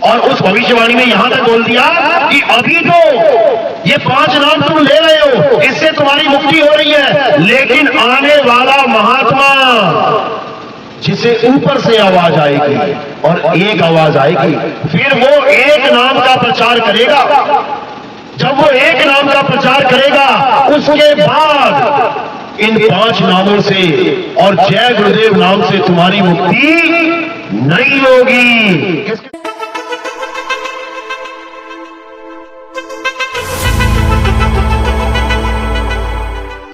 और उस भविष्यवाणी में यहां तक बोल दिया कि अभी तो ये 5 नाम तुम ले रहे हो, इससे तुम्हारी मुक्ति हो रही है, लेकिन आने वाला महात्मा जिसे ऊपर से आवाज आएगी और एक आवाज आएगी, फिर वो एक नाम का प्रचार करेगा। जब वो एक नाम का प्रचार करेगा, उसके बाद इन 5 नामों से और जय गुरुदेव नाम से तुम्हारी मुक्ति नहीं होगी।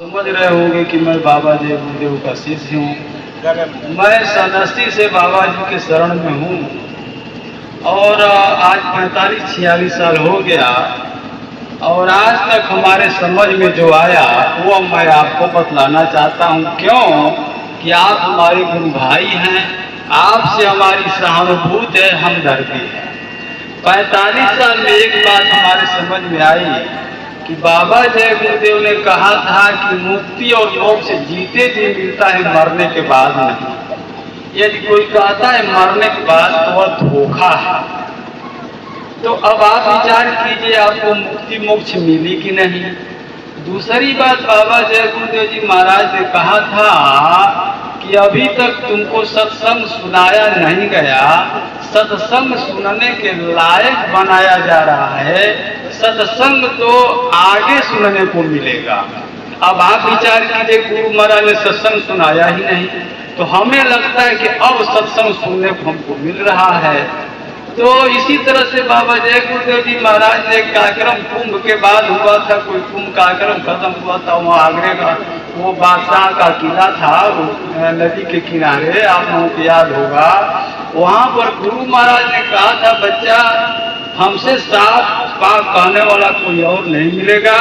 समझ रहे होंगे कि मैं बाबा जय गुरुदेव का शिष्य हूँ। मैं सदस्ती से बाबा जी के शरण में हूँ और आज 45-46 साल हो गया और आज तक हमारे समझ में जो आया वो मैं आपको बतलाना चाहता हूँ। क्यों कि आप हमारे गुरु भाई हैं, आपसे हमारी सहानुभूति है, हमदर्दी है। 45 साल में एक बात हमारे समझ में आई कि बाबा जय गुरुदेव ने कहा था कि मुक्ति और मोक्ष जीते जी मिलता है, मरने के बाद नहीं। यदि कोई कहता है मरने के बाद तो वह धोखा है। तो अब आप विचार कीजिए, आपको मुक्ति मोक्ष मिली कि नहीं। दूसरी बात, बाबा जय गुरुदेव जी महाराज ने कहा था कि अभी तक तुमको सत्संग सुनाया नहीं गया, सत्संग सुनने के लायक बनाया जा रहा है, सत्संग तो आगे सुनने को मिलेगा। अब आप विचार कीजिए, गुरु महाराज ने सत्संग सुनाया ही नहीं, तो हमें लगता है कि अब सत्संग सुनने को हमको मिल रहा है। तो इसी तरह से बाबा जय गुरुदेव जी महाराज ने कार्यक्रम कुंभ के बाद हुआ था, कोई कुंभ कार्यक्रम खत्म हुआ था, वहाँ आगरे का वो बादशाह का किला था नदी के किनारे, आप लोगों को याद होगा। वहाँ पर गुरु महाराज ने कहा था, बच्चा हमसे साफ बात कहने वाला कोई और नहीं मिलेगा,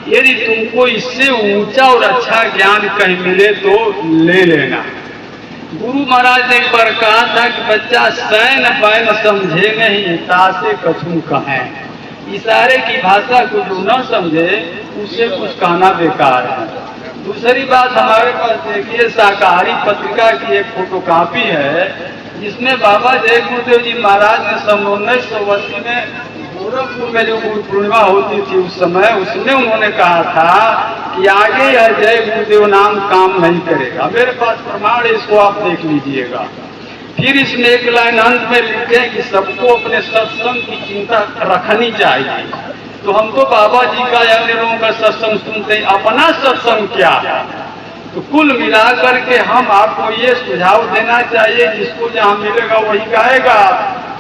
यदि तुमको इससे ऊंचा और अच्छा ज्ञान कहीं मिले तो ले लेना। गुरु महाराज ने एक बार कहा था कि बच्चा सैन बैन समझे नहीं, तासे कछू कहें। इशारे की भाषा को जो न समझे उससे कुछ कहना बेकार है। दूसरी बात, हमारे पास देखिए शाकाहारी पत्रिका की एक फोटोकॉपी है जिसमें बाबा जय गुरुदेव जी महाराज ने सन 1980 में गोरखपुर में जो गुरु पूर्णिमा होती थी उस समय, उसमें उन्होंने कहा था कि आगे यह जय गुरुदेव नाम काम नहीं करेगा। मेरे पास प्रमाण है, इसको आप देख लीजिएगा। फिर इसमें एक लाइन अंत में लिखे कि सबको अपने सत्संग की चिंता रखनी चाहिए। तो हम तो बाबा जी का या अन्य लोगों का सत्संग सुनते हैं, अपना सत्संग क्या है। तो कुल मिलाकर के हम आपको ये सुझाव देना चाहिए, जिसको जहाँ मिलेगा वही गाएगा।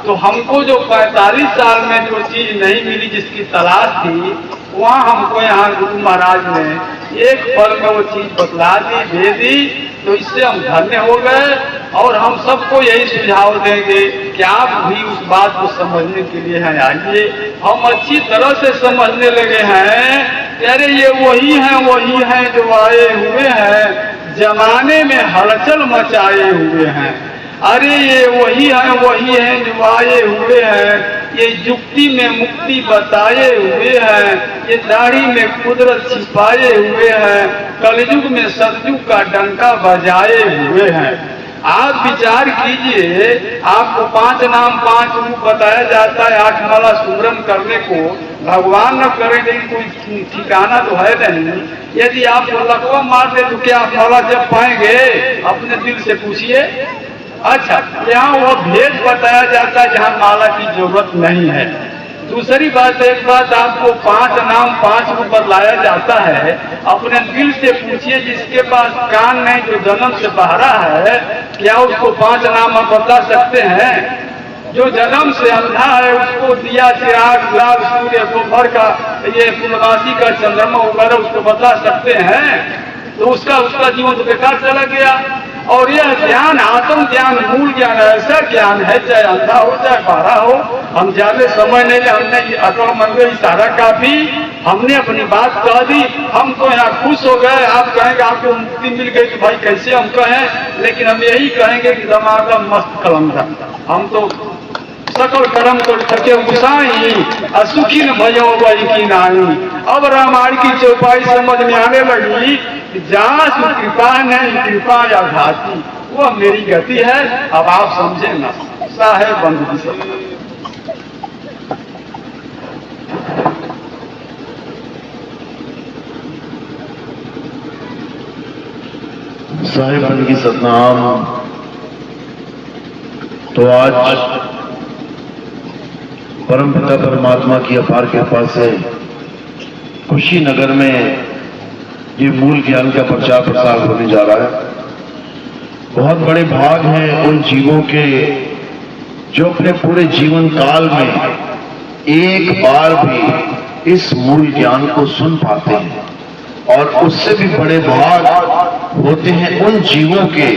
तो हमको जो 45 साल में जो चीज नहीं मिली, जिसकी तलाश थी, वहाँ हमको यहाँ गुरु महाराज ने एक पल में वो चीज बतला दी, दे दी। तो इससे हम धन्य हो गए और हम सबको यही सुझाव देंगे कि आप भी उस बात को समझने के लिए हैं आइए। हम अच्छी तरह से समझने लगे हैं कि अरे ये वही हैं जो आए हुए हैं, जमाने में हलचल मचाए हुए हैं। अरे ये वही हैं जो आए हुए हैं, ये युक्ति में मुक्ति बताए हुए हैं, ये दाढ़ी में कुदरत छिपाए हुए हैं, कलयुग में सतयुग का डंका बजाए हुए हैं। आप विचार कीजिए, आपको 5 नाम 5 रूप बताया जाता है 8 माला सुमरन करने को। भगवान न करे लेकिन कोई ठिकाना तो है नहीं। यदि आपको लकवा मार दे तो क्या आप माला जब पाएंगे? अपने दिल से पूछिए। अच्छा, यहाँ वो भेद बताया जाता है जहाँ माला की जरूरत नहीं है। दूसरी बात, एक बात आपको 5 नाम 5 रूप बतलाया जाता है, अपने दिल से पूछिए, जिसके पास कान नहीं, जो जन्म से बहरा है, क्या उसको 5 नाम आप बता सकते हैं? जो जन्म से अंधा है उसको दिया चिराग लाल सूर्य दोपहर का ये पूर्णमासी का चंद्रमा वगैरह उसको बता सकते हैं? तो उसका जीवन तो बेकार चला गया। और यह ज्ञान आत्म ज्ञान मूल ज्ञान ऐसा ज्ञान है, चाहे अंधा हो चाहे बहरा हो। हम ज्यादा समय नहीं ले, हमने अकल मन में इशारा काफी, हमने अपनी बात कह दी। हम तो यहाँ खुश हो गए। आप कहेंगे आपको मुक्ति मिल गई तो भाई कैसे हम कहें, लेकिन हम यही कहेंगे कि दमादम मस्त कलम था। हम तो सकल कर्म तो थके गुसाई, असुखी न भयो वही की नाई। अब रामायण की चौपाई समझ में आने लगी, जहाँ कृपा नहीं कृपा या घाती, वो मेरी गति है। अब आप समझे ना, सा है बंधु। साहिबन की सतनाम। तो आज परमपिता परमात्मा की अपार कृपा से कुशीनगर में ये मूल ज्ञान का प्रचार प्रसार होने जा रहा है। बहुत बड़े भाग हैं उन जीवों के जो अपने पूरे जीवन काल में एक बार भी इस मूल ज्ञान को सुन पाते हैं, और उससे भी बड़े भाग होते हैं उन जीवों के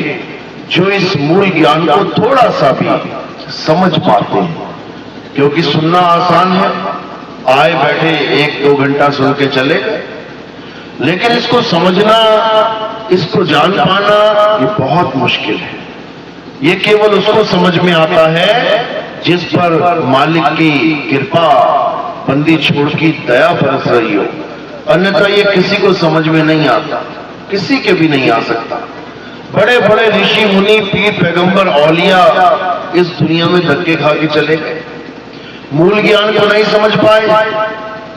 जो इस मूल ज्ञान को थोड़ा सा भी समझ पाते हैं। क्योंकि सुनना आसान है, आए बैठे 1-2 घंटा सुन के चले, लेकिन इसको समझना, इसको जान पाना ये बहुत मुश्किल है। ये केवल उसको समझ में आता है जिस पर मालिक की कृपा, बंदी छोड़ की दया बरस रही हो, अन्यथा ये किसी को समझ में नहीं आता, किसी के भी नहीं आ सकता। बड़े बड़े ऋषि मुनि, पीर, पैगंबर, औलिया इस दुनिया में धक्के खा के चले गए, मूल ज्ञान को नहीं समझ पाए,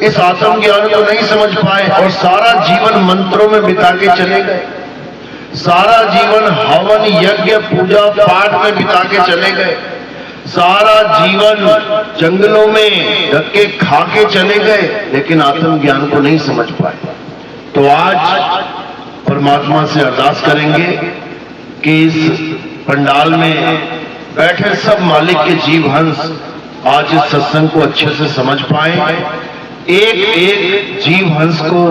इस आत्म ज्ञान को नहीं समझ पाए, और सारा जीवन मंत्रों में बिता के चले गए, सारा जीवन हवन, यज्ञ, पूजा पाठ में बिता के चले गए, सारा जीवन जंगलों में धक्के खा के चले गए, लेकिन आत्म ज्ञान को नहीं समझ पाए। तो आज परमात्मा से अरदास करेंगे कि इस पंडाल में बैठे सब मालिक के जीव हंस आज इस सत्संग को अच्छे से समझ पाए, एक एक जीव हंस को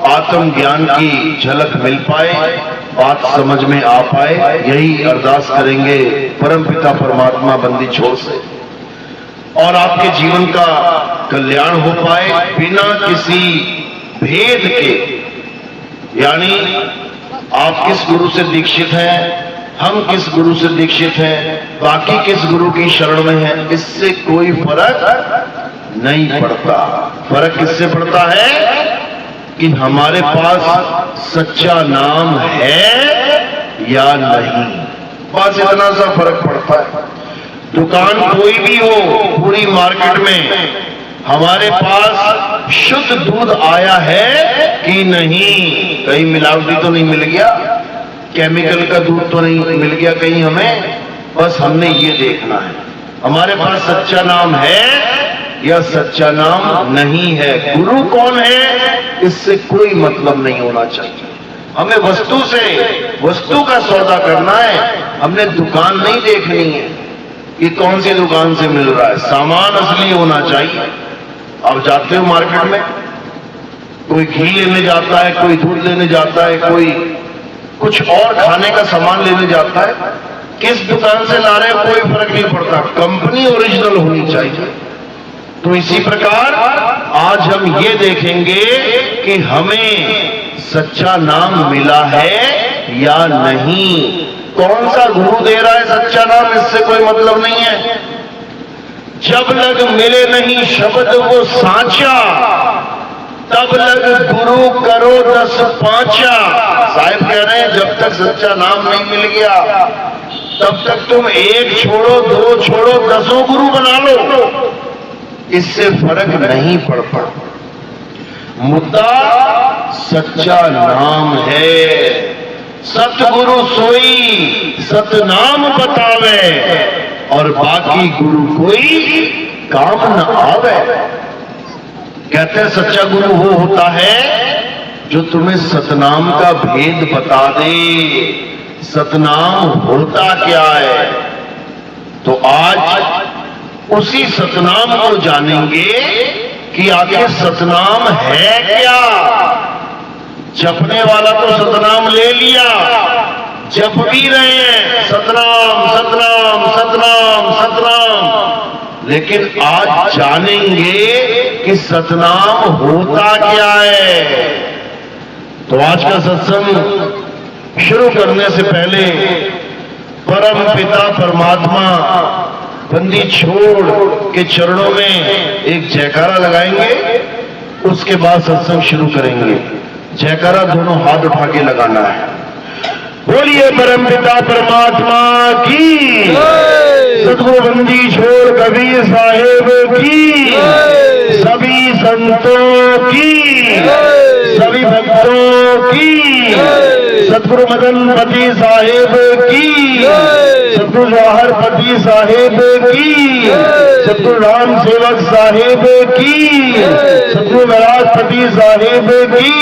आत्म ज्ञान की झलक मिल पाए, बात समझ में आ पाए। यही अरदास करेंगे परमपिता परमात्मा बंदी छोड़ से, और आपके जीवन का कल्याण हो पाए बिना किसी भेद के। यानी आप किस गुरु से दीक्षित हैं, हम किस गुरु से दीक्षित हैं, बाकी किस गुरु की शरण में है, इससे कोई फर्क नहीं पड़ता। फर्क किससे पड़ता है कि हमारे पास सच्चा नाम है या नहीं, बस इतना सा फर्क पड़ता है। दुकान कोई भी हो पूरी मार्केट में, हमारे पास शुद्ध दूध आया है कि नहीं, कहीं मिलावटी तो नहीं मिल गया, केमिकल का दूध तो नहीं मिल गया कहीं हमें, बस हमने ये देखना है हमारे पास सच्चा नाम है या सच्चा नाम नहीं है। गुरु कौन है इससे कोई मतलब नहीं होना चाहिए। हमें वस्तु से, वस्तु का सौदा करना है, हमने दुकान नहीं देखनी है कि कौन सी दुकान से मिल रहा है, सामान असली होना चाहिए। आप जाते हो मार्केट में, कोई घी लेने जाता है, कोई दूध लेने जाता है, कोई कुछ और खाने का सामान लेने जाता है, किस दुकान से ला रहे हो कोई फर्क नहीं पड़ता, कंपनी ओरिजिनल होनी चाहिए। तो इसी प्रकार आज हम ये देखेंगे कि हमें सच्चा नाम मिला है या नहीं। कौन सा गुरु दे रहा है सच्चा नाम, इससे कोई मतलब नहीं है। जब लग मिले नहीं शब्द वो साचा, तब लग गुरु करो 10 पांचा। साहिब कह रहे हैं जब तक सच्चा नाम नहीं मिल गया तब तक तुम 1 छोड़ो, 2 छोड़ो, 10 गुरु बना लो, इससे फर्क नहीं पड़ता। मुद्दा सच्चा नाम है। सतगुरु सोई सतनाम बतावे, और बाकी गुरु कोई काम न आवे। कहते हैं सच्चा गुरु वो होता है जो तुम्हें सतनाम का भेद बता दे, सतनाम होता क्या है। तो आज उसी सतनाम को जानेंगे कि आखिर सतनाम है क्या। जपने वाला तो सतनाम ले लिया, जप भी रहे हैं सतनाम सतनाम सतनाम सतनाम, लेकिन आज जानेंगे कि सतनाम होता क्या है। तो आज का सत्संग शुरू करने से पहले परम पिता परमात्मा बंदी छोड़ के चरणों में एक जयकारा लगाएंगे, उसके बाद सत्संग शुरू करेंगे। जयकारा दोनों हाथ उठा के लगाना है। बोलिए परम पिता परमात्मा की जय। सतगुरु बंदी छोड़ कबीर साहेब की, सभी संतों की, सभी भक्तों की, सतगुरु मदनपति साहेब की, सतगुरु जवाहरपति साहेब की, सतगुरु राम सेवक साहेब की, सतगुरु विराजपति साहेब की,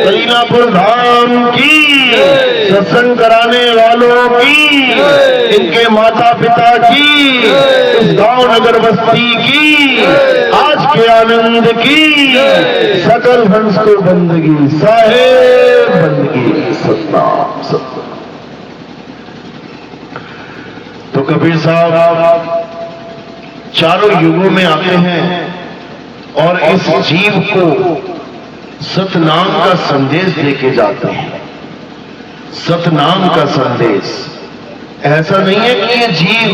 कलीनापुर धाम की, सत्संग कराने वालों की, इनके माता पिता की, इस गांव नगर बस्ती की, आज के आनंद की, सकल हंस को बंदगी साहेब बंदगी सतनाम सतनाम। तो कबीर साहब चारों युगों में आते हैं और इस जीव को सतनाम का संदेश देके जाते हैं। सतनाम का संदेश ऐसा नहीं है कि ये जीव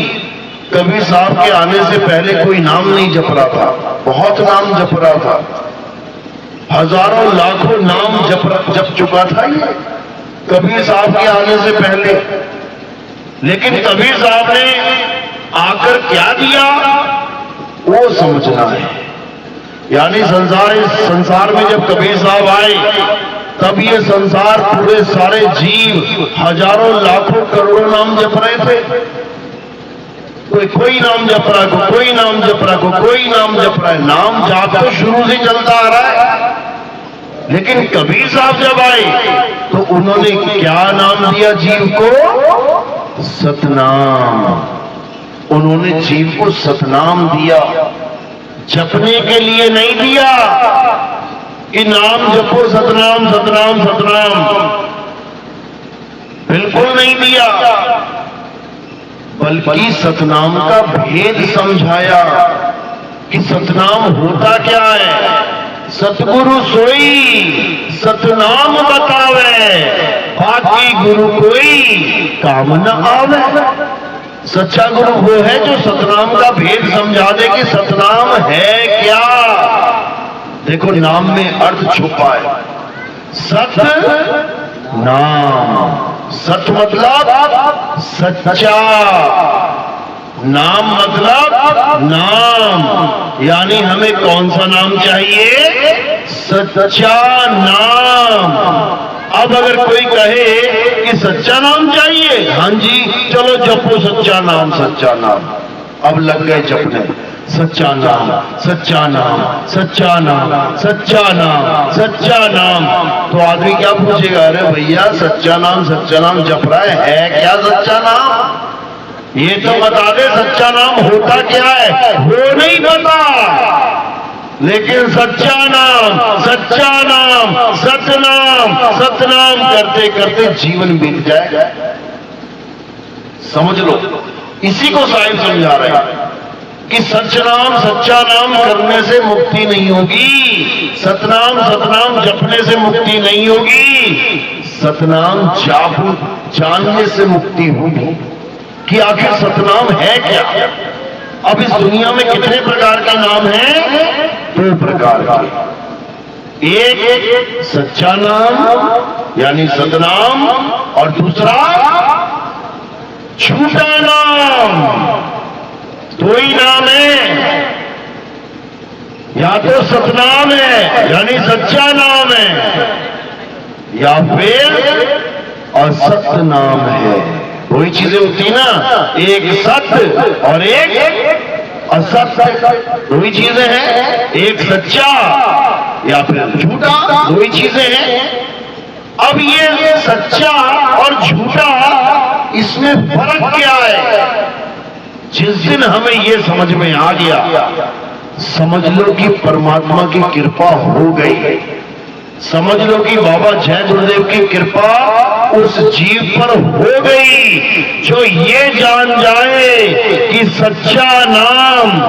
कबीर साहब के आने से पहले कोई नाम नहीं जप रहा था, बहुत नाम जप रहा था, हजारों लाखों नाम जप चुका था ये कबीर साहब के आने से पहले। लेकिन कबीर साहब ने आकर क्या दिया वो समझना है। यानी संसार में जब कबीर साहब आए तब ये संसार पूरे सारे जीव हजारों लाखों करोड़ों नाम जप रहे थे। कोई नाम जप रहा है, कोई नाम जप रहा है, कोई नाम जप रहा है। नाम जाप तो शुरू से चलता आ रहा है, लेकिन कबीर साहब जब आए तो उन्होंने क्या नाम दिया जीव को? सतनाम। उन्होंने जीव को सतनाम दिया, जपने के लिए नहीं दिया कि नाम जपो सतनाम सतनाम सतनाम, बिल्कुल नहीं दिया, बल्कि सतनाम का भेद समझाया कि सतनाम होता क्या है। सतगुरु सोई सतनाम बतावे, बाकी गुरु कोई काम न आवे। सच्चा गुरु वो है जो सतनाम का भेद समझा दे कि सतनाम है क्या। देखो नाम में अर्थ छुपा है, सत नाम। सत मतलब सच्चा, नाम मतलब नाम। यानी हमें कौन सा नाम चाहिए? सच्चा नाम। अब अगर कोई कहे कि सच्चा नाम चाहिए, हाँ जी चलो जपो सच्चा नाम सच्चा नाम। अब लग गए जपने, सच्चा नाम सच्चा नाम सच्चा नाम सच्चा नाम सच्चा नाम। तो आदमी क्या पूछेगा, अरे भैया सच्चा नाम जप रहा है क्या सच्चा नाम? ये तो बता दे सच्चा नाम होता क्या है। वो नहीं पता, लेकिन सच्चा नाम सतनाम करते करते जीवन बीत जाएगा। समझ लो, इसी को साहिब समझा रहे हैं कि सच्चा नाम करने से मुक्ति नहीं होगी, सतनाम जपने से मुक्ति नहीं होगी, सतनाम जानने से मुक्ति होगी कि आखिर सतनाम है क्या। अब इस दुनिया में कितने प्रकार के नाम हैं? 2 प्रकार के, एक सच्चा नाम यानी सतनाम, और दूसरा झूठा नाम। 2 ही नाम है, या तो सतनाम है यानी सच्चा नाम है, या फिर असत्य नाम है। 2 ही चीजें होती ना, एक सत्य और एक असत्य। 2 ही चीजें हैं, एक सच्चा या फिर झूठा, 2 ही चीजें हैं। अब ये सच्चा और झूठा, इसमें फर्क क्या है? जिस दिन हमें ये समझ में आ गया, समझ लो कि परमात्मा की कृपा हो गई। समझ लो कि बाबा जय गुरुदेव की कृपा उस जीव पर हो गई जो ये जान जाए कि सच्चा नाम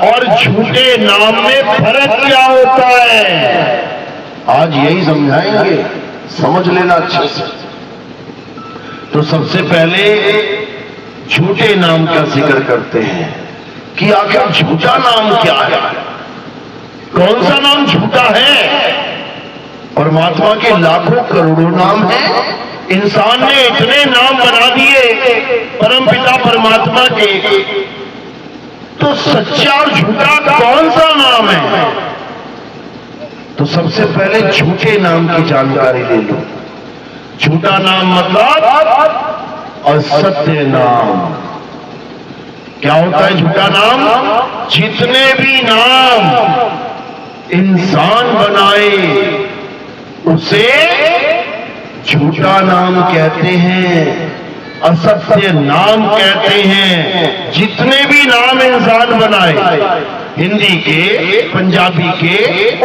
और झूठे नाम में फर्क क्या होता है। आज यही समझाएंगे, समझ लेना अच्छे से। तो सबसे पहले झूठे नाम का जिक्र करते हैं कि आखिर झूठा नाम क्या है, कौन सा नाम झूठा है। परमात्मा के लाखों करोड़ों नाम हैं, इंसान ने इतने नाम बना दिए परमपिता परमात्मा के, तो सच्चा और झूठा कौन सा नाम है? तो सबसे पहले झूठे नाम की जानकारी ले लो। झूठा नाम मतलब असत्य नाम। क्या होता है झूठा नाम? जितने भी नाम इंसान बनाए उसे झूठा नाम कहते हैं, असत्य नाम कहते हैं। जितने भी नाम इंसान बनाए, हिंदी के, पंजाबी के,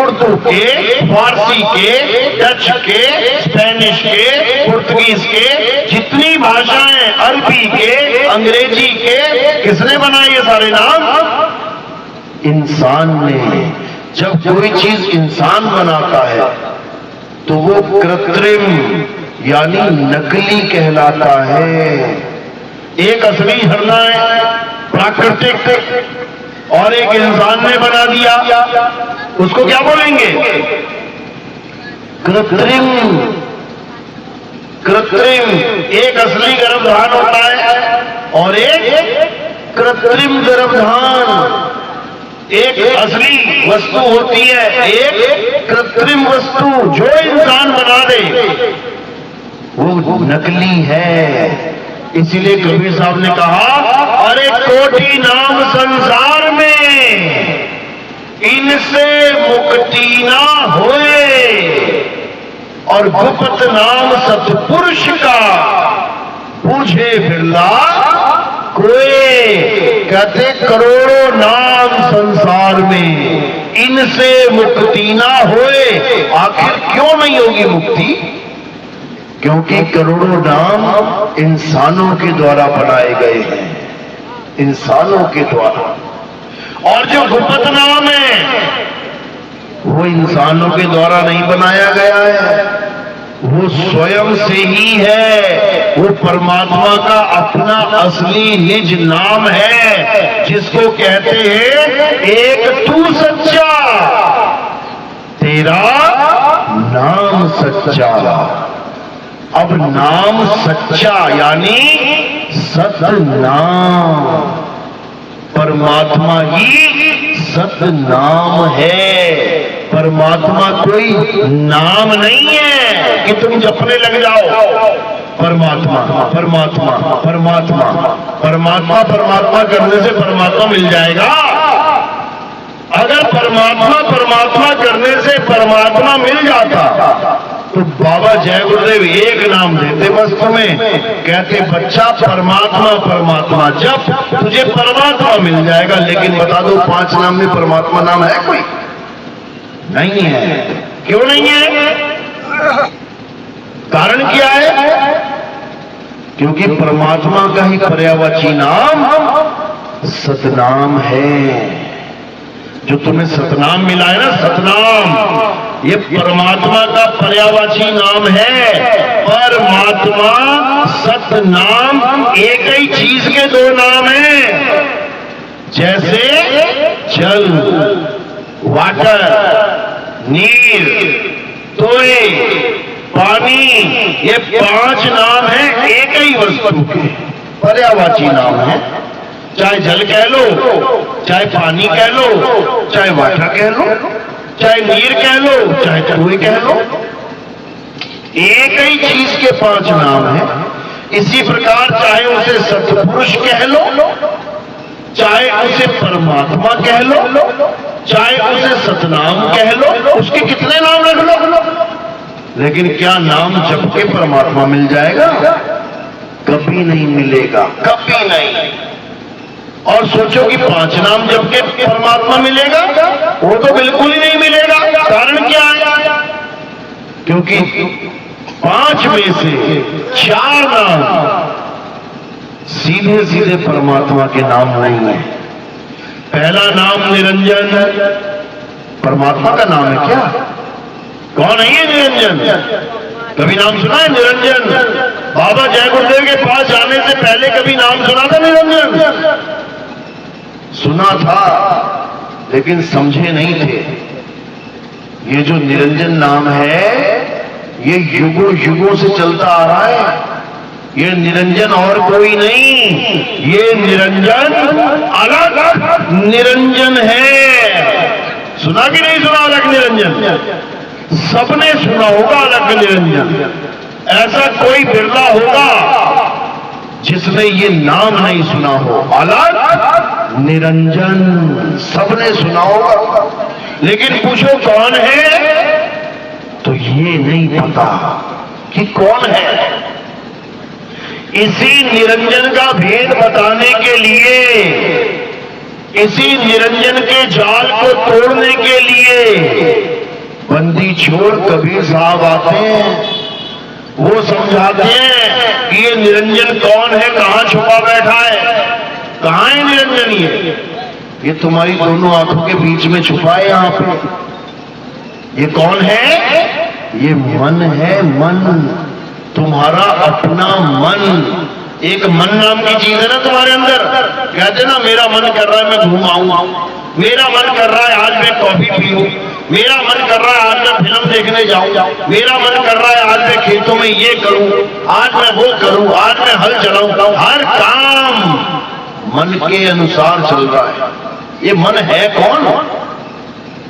उर्दू के, फारसी के, डच के, स्पेनिश के, पुर्तगीज के, जितनी भाषाएं, अरबी के, अंग्रेजी के, किसने बनाए ये सारे नाम? इंसान ने। जब कोई चीज इंसान बनाता है तो वो कृत्रिम यानी नकली कहलाता है। एक असली झरना है प्राकृतिक और एक इंसान ने बना दिया, उसको क्या बोलेंगे? कृत्रिम। कृत्रिम। एक असली गर्भधान होता है और एक कृत्रिम गर्भधान। एक असली वस्तु होती है, एक कृत्रिम वस्तु। जो इंसान बना दे वो नकली है। इसीलिए कबीर साहब ने कहा, अरे कोटि नाम संसार में इनसे मुक्ति ना होए, और गुप्त नाम सतपुरुष का पूछे बिरला कोई। कहते करोड़ों नाम संसार में इनसे मुक्ति ना होए। आखिर क्यों नहीं होगी मुक्ति? क्योंकि करोड़ों नाम इंसानों के द्वारा बनाए गए हैं, इंसानों के द्वारा। और जो गुप्त नाम है वो इंसानों के द्वारा नहीं बनाया गया है, वो स्वयं से ही है। वो परमात्मा का अपना असली निज नाम है, जिसको कहते हैं एक तू सच्चा, तेरा नाम सच्चा। अब नाम सच्चा यानी सत्य नाम। परमात्मा ही सत्य नाम है। परमात्मा कोई नाम नहीं है कि तुम जपने लग जाओ परमात्मा परमात्मा परमात्मा परमात्मा परमात्मा करने से परमात्मा मिल जाएगा। अगर परमात्मा परमात्मा करने से परमात्मा मिल जाता तो बाबा जय गुरुदेव एक नाम देते बस तुम्हें, कहते बच्चा परमात्मा परमात्मा जब तुझे परमात्मा मिल जाएगा। लेकिन बता दो 5 नाम में परमात्मा नाम है कोई? नहीं है। क्यों नहीं है? कारण क्या है? क्योंकि परमात्मा का ही पर्यायवाची नाम सतनाम है। जो तुम्हें सतनाम मिला है ना, सतनाम, ये परमात्मा का पर्यायवाची नाम है। परमात्मा सतनाम एक ही चीज के 2 नाम हैं। जैसे जल, वाटर, नीर, तोय, पानी, ये 5 नाम हैं एक ही वस्तु के, पर्यायवाची नाम है। चाहे जल कह लो, चाहे पानी कह लो, चाहे वाटर कह लो, चाहे नीर कह लो, चाहे तोय कह लो, एक ही चीज के 5 नाम हैं। इसी प्रकार चाहे उसे सतपुरुष कह लो, चाहे उसे परमात्मा कह लो, चाहे उसे सतनाम कह लो, उसके कितने नाम रख लो, लेकिन क्या नाम जप के परमात्मा मिल जाएगा? कभी नहीं मिलेगा, कभी नहीं। और सोचो कि 5 नाम जप के परमात्मा मिलेगा, वो तो बिल्कुल ही नहीं मिलेगा। कारण क्या है? क्योंकि 5 में से 4 नाम सीधे सीधे परमात्मा के नाम नहीं है। पहला नाम निरंजन, परमात्मा का नाम है क्या? कौन है ये निरंजन? कभी नाम सुना है निरंजन? बाबा जय गुरुदेव के पास जाने से पहले कभी नाम सुना था निरंजन? सुना था, लेकिन समझे नहीं थे। ये जो निरंजन नाम है ये युगों युगों से चलता आ रहा है। ये निरंजन और कोई नहीं, ये निरंजन अलग निरंजन है। सुना कि नहीं सुना अलग निरंजन? सबने सुना होगा अलग निरंजन। ऐसा कोई बिरला होगा जिसने ये नाम नहीं सुना हो, अलग निरंजन। सबने सुना होगा, लेकिन पूछो कौन है तो ये नहीं पता कि कौन है। इसी निरंजन का भेद बताने के लिए, इसी निरंजन के जाल को तोड़ने के लिए बंदी छोड़ कबीर साहब आते हैं। वो समझाते हैं कि ये निरंजन कौन है, कहां छुपा बैठा है, कहां है निरंजन। ये तुम्हारी दोनों आंखों के बीच में छुपा है। यहां पे ये कौन है? ये मन है, मन, तुम्हारा अपना मन। एक मन नाम की चीज है ना तुम्हारे अंदर। कहते ना मेरा मन कर रहा है मैं घूम आऊं, मेरा मन कर रहा है आज मैं कॉफी पीऊं, मेरा मन कर रहा है आज मैं फिल्म देखने जाऊं, मेरा मन कर रहा है आज मैं खेतों में ये करूं, आज मैं वो करूं, आज मैं हल चलाऊं। हर काम मन के अनुसार चल रहा है। ये मन है कौन?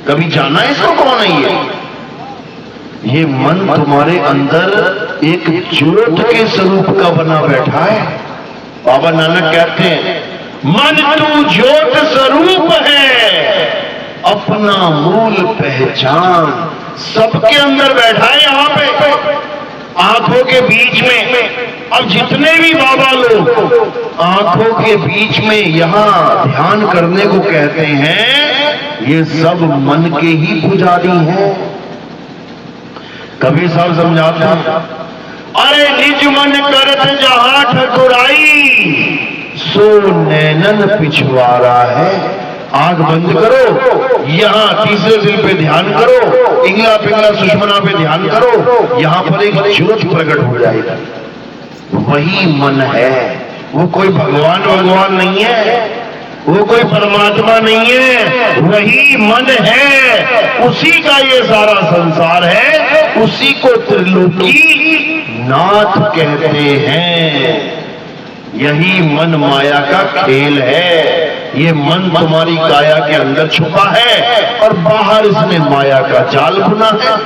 कभी जाना है इसको कौन है ये मन तुम्हारे अंदर एक ज्योत के स्वरूप का बना बैठा है। बाबा नानक कहते हैं मन तू ज्योत स्वरूप है, अपना मूल पहचान। सबके अंदर बैठा है यहां पे, आंखों के बीच में। अब जितने भी बाबा लोग आंखों के बीच में यहां ध्यान करने को कहते हैं, ये सब मन के ही पुजारी हैं। कबीर साहब समझाते हैं, अरे निज मन करत जहां ठकुराई, सो नैनन पिछवाड़ा है। आंख बंद करो, यहां तीसरे दिल पे ध्यान करो, इंगला पिंगला सुषमना पे ध्यान करो, यहां पर एक ज्योत प्रकट हो जाएगी। वही मन है, वो कोई भगवान नहीं है, वो कोई परमात्मा नहीं है, वही मन है। उसी का ये सारा संसार है, उसी को त्रिलोकी नाथ कहते हैं। यही मन माया का खेल है। ये मन तुम्हारी काया के अंदर छुपा है और बाहर इसने माया का जाल बुना है।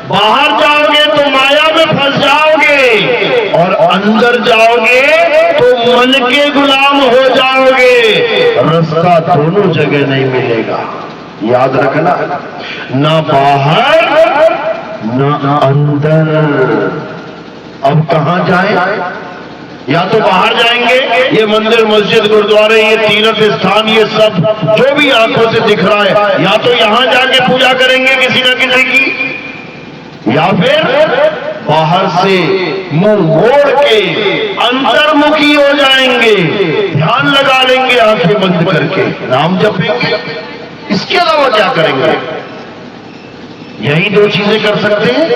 बाहर जाओगे तो माया में फंस जाओगे और अंदर जाओगे तो मन के गुलाम हो जाओगे। रास्ता दोनों जगह नहीं मिलेगा, याद रखना। ना बाहर ना अंदर। अब कहां जाए? या तो बाहर जाएंगे, ये मंदिर मस्जिद गुरुद्वारे ये तीर्थ स्थान ये सब जो भी आंखों से दिख रहा है, या तो यहां जाके पूजा करेंगे किसी न किसी की, या फिर बाहर से मुंह मोड़ के अंतर्मुखी हो जाएंगे, ध्यान लगा लेंगे आंखें बंद करके, नाम जपेंगे। इसके अलावा क्या करेंगे? यही दो चीजें कर सकते हैं,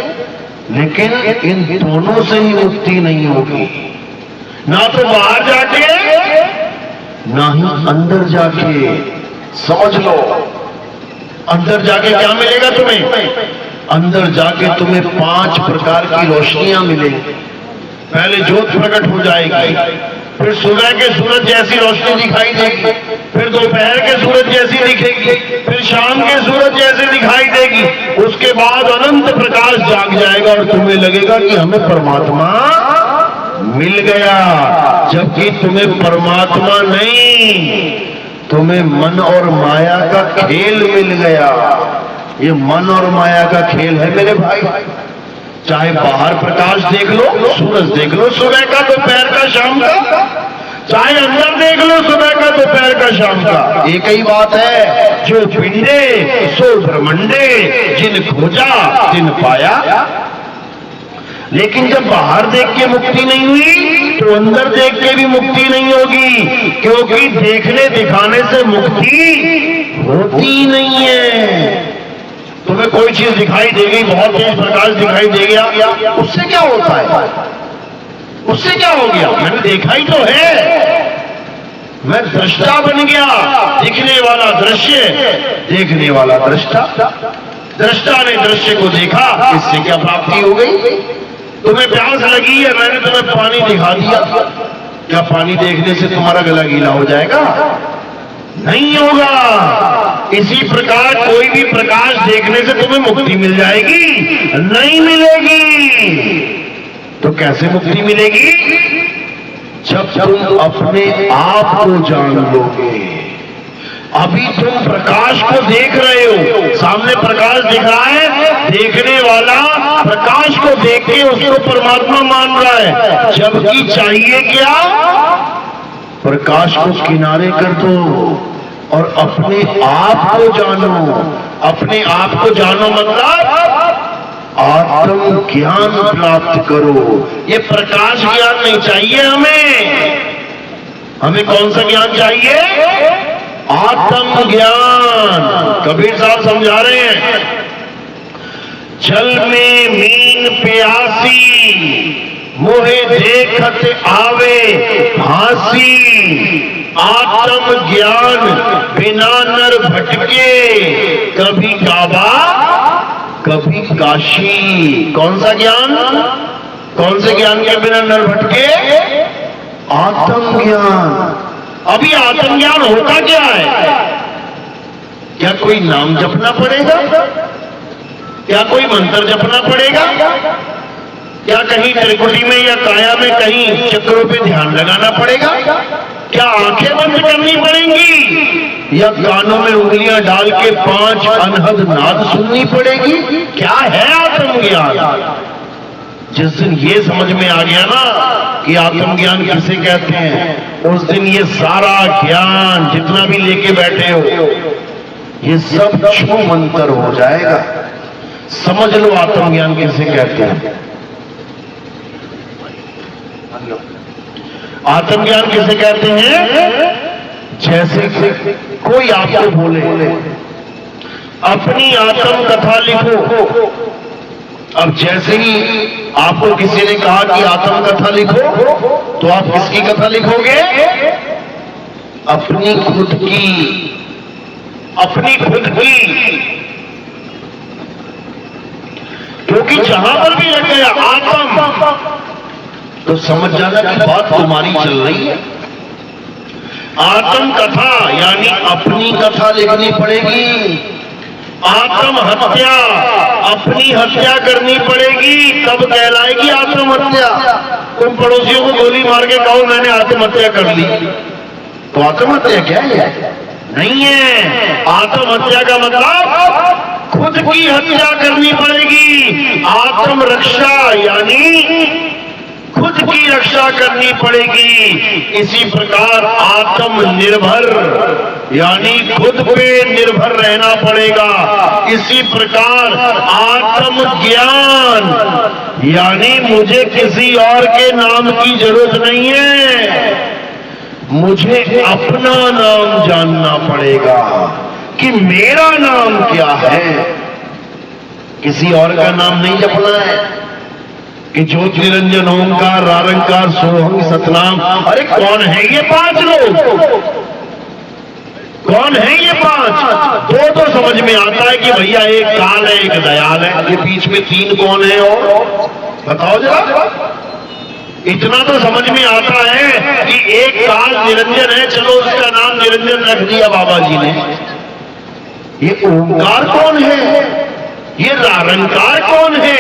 लेकिन इन दोनों से ही मुक्ति नहीं होगी। ना तो बाहर जाके ना ही अंदर जाके। समझ लो, अंदर जाके क्या मिलेगा तुम्हें? अंदर जाके तुम्हें 5 प्रकार की रोशनियां मिलेंगी। पहले ज्योत प्रकट हो जाएगी, फिर सुबह के सूरज जैसी रोशनी दिखाई देगी, फिर दोपहर के सूरज जैसी दिखेगी, फिर शाम के सूरज जैसी दिखाई देगी। उसके बाद अनंत प्रकाश जाग जाएगा और तुम्हें लगेगा कि हमें परमात्मा मिल गया, जबकि तुम्हें परमात्मा नहीं, तुम्हें मन और माया का खेल मिल गया। ये मन और माया का खेल है मेरे भाई। चाहे बाहर प्रकाश देख लो, सूरज देख लो सुबह का, दोपहर का, शाम का, चाहे अंदर देख लो सुबह का, दोपहर का, शाम का, एक ही बात है। जो पिंडे सो ब्रह्मंडे, जिन खोजा तिन पाया। लेकिन जब बाहर देख के मुक्ति नहीं हुई तो अंदर देख के भी मुक्ति नहीं होगी, क्योंकि देखने दिखाने से मुक्ति होती नहीं है। तुम्हें कोई चीज दिखाई दे गई, बहुत तेज प्रकाश दिखाई दे गया, उससे क्या होता है? उससे क्या हो गया? मैंने देखा ही तो है, मैं दृष्टा बन गया। दिखने वाला दृश्य, देखने वाला दृष्टा। दृष्टा ने दृश्य को देखा, इससे क्या प्राप्ति हो गई? तुम्हें प्यास लगी है, मैंने तुम्हें पानी दिखा दिया, क्या पानी देखने से तुम्हारा गला गीला हो जाएगा? नहीं होगा। इसी प्रकार कोई भी प्रकाश देखने से तुम्हें मुक्ति मिल जाएगी? नहीं मिलेगी। तो कैसे मुक्ति मिलेगी? जब तुम अपने आप को जान लोगे। अभी तुम प्रकाश को देख रहे हो, सामने प्रकाश दिख रहा है, देखने वाला प्रकाश को देख के उसको परमात्मा मान रहा है, जबकि चाहिए क्या? प्रकाश को किनारे कर दो और अपने आप को जानो। अपने आप को जानो मतलब आत्म ज्ञान प्राप्त करो। ये प्रकाश ज्ञान नहीं चाहिए हमें कौन सा ज्ञान चाहिए? आत्म ज्ञान। कबीर साहब समझा रहे हैं, जल में मीन प्यासी, मोहे देखत आवे भासी, आत्म ज्ञान बिना नर भटके, कभी काबा कभी काशी। कौन सा ज्ञान? कौन से ज्ञान के बिना नर भटके? आत्म ज्ञान। अभी आत्म ज्ञान होता क्या है? क्या कोई नाम जपना पड़ेगा? क्या कोई मंत्र जपना पड़ेगा? क्या कहीं त्रिकुटी में या काया में कहीं चक्रों पे ध्यान लगाना पड़ेगा? क्या आंखें बंद करनी पड़ेंगी या कानों में उंगलियां डाल के 5 अनहद नाद सुननी पड़ेगी? क्या है आत्मज्ञान? जिस दिन ये समझ में आ गया ना कि आत्मज्ञान किसे कहते हैं, उस दिन ये सारा ज्ञान जितना भी लेके बैठे हो, ये सब छू मंतर हो जाएगा। समझ लो आत्मज्ञान किसे कहते हैं। आत्मज्ञान किसे कहते हैं? जैसे कोई आपको बोले अपनी आत्म कथा लिखो, अब जैसे ही आपको किसी ने कहा कि आत्म कथा लिखो, तो आप किसकी कथा लिखोगे? अपनी खुद की। क्योंकि जहां पर भी लग गया आत्म, तो समझ जाना कि बात तुम्हारी चल रही है। आत्म कथा यानी अपनी कथा लिखनी पड़ेगी। आत्महत्या, अपनी हत्या करनी पड़ेगी, तब कहलाएगी आत्महत्या। तुम पड़ोसियों को गोली मार के कहो मैंने आत्महत्या कर ली, तो आत्महत्या क्या है? नहीं है। आत्महत्या का मतलब खुद की हत्या करनी पड़ेगी। आत्मरक्षा यानी खुद की रक्षा करनी पड़ेगी। इसी प्रकार आत्मनिर्भर यानी खुद पे निर्भर रहना पड़ेगा। इसी प्रकार आत्मज्ञान यानी मुझे किसी और के नाम की जरूरत नहीं है, मुझे अपना नाम जानना पड़ेगा कि मेरा नाम क्या है। किसी और का नाम नहीं जपना है कि ज्योति निरंजन ओंकार रारंकार सोहम सतनाम। अरे कौन है ये 5 लोग? कौन है ये 5? 2 तो समझ में आता है कि भैया एक काल है, एक दयाल है। ये बीच में 3 कौन है? और बताओ जरा। इतना तो समझ में आता है कि एक काल निरंजन है, चलो उसका नाम निरंजन रख दिया बाबा जी ने। ये ओंकार कौन है? ये रारंकार कौन है?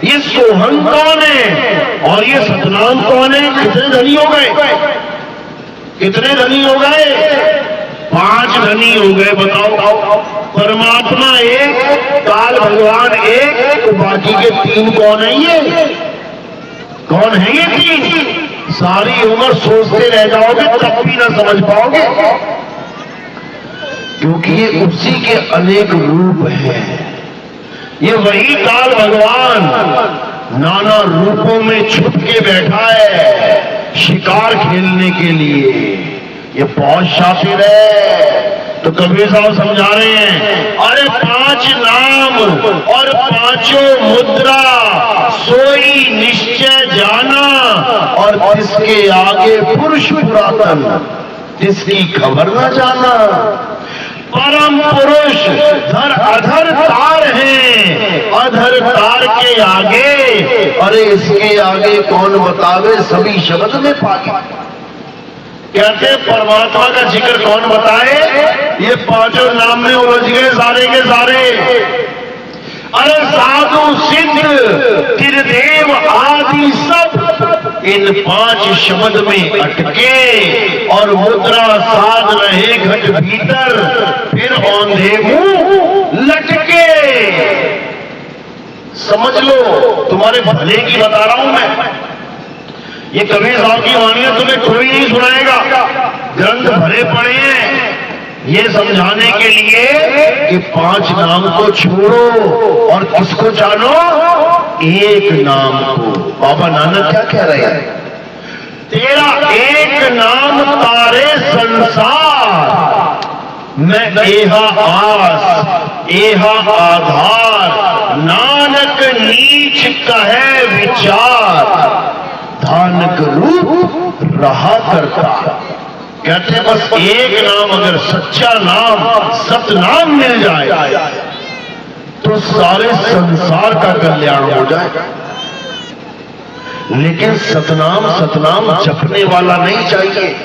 ये सोहन कौन है? और ये सतनाम कौन है? कितने धनी हो गए? कितने धनी हो गए? 5 धनी हो गए। बताओ, परमात्मा एक, काल भगवान एक, तो बाकी के 3 कौन है? ये कौन है? ये 3 सारी उम्र सोचते रह जाओगे तब भी ना समझ पाओगे, क्योंकि ये उसी के अनेक रूप हैं। ये वही काल भगवान नाना रूपों में छुप के बैठा है शिकार खेलने के लिए। ये बहुत शातिर है। तो कबीर साहब समझा रहे हैं, अरे 5 नाम और 5 मुद्रा, सोई निश्चय जाना, और जिसके आगे पुरुष पुरातन, जिसकी खबर न जाना। परम पुरुष धर अधर तार हैं, अधर तार के आगे, अरे इसके आगे कौन बतावे, सभी शब्द में पागे। कहते परमात्मा का जिक्र कौन बताए, ये पांचों नाम में उलझ गए सारे के सारे। अरे साधु सिद्ध त्रिदेव आदि सब इन पांच शब्द में अटके और मुद्रा साध रहे घट भीतर, फिर औंधे मुंह लटके। समझ लो, तुम्हारे भले की बता रहा हूं मैं। ये कबीर साहब की वाणियां तुम्हें कोई नहीं सुनाएगा, ग्रंथ भरे पड़े हैं ये समझाने के लिए कि पांच नाम को छोड़ो और किसको जानो, एक नाम को। बाबा नानक क्या कह रहे हैं, तेरा एक नाम तारे संसार, मैं एहा आस एहा आधार, नानक नीच कहे विचार, धानक रूप रहा करता। कहते बस एक नाम, अगर सच्चा नाम सतनाम मिल जाए तो सारे संसार का कल्याण हो जाए। लेकिन सतनाम सतनाम जपने वाला नहीं चाहिए,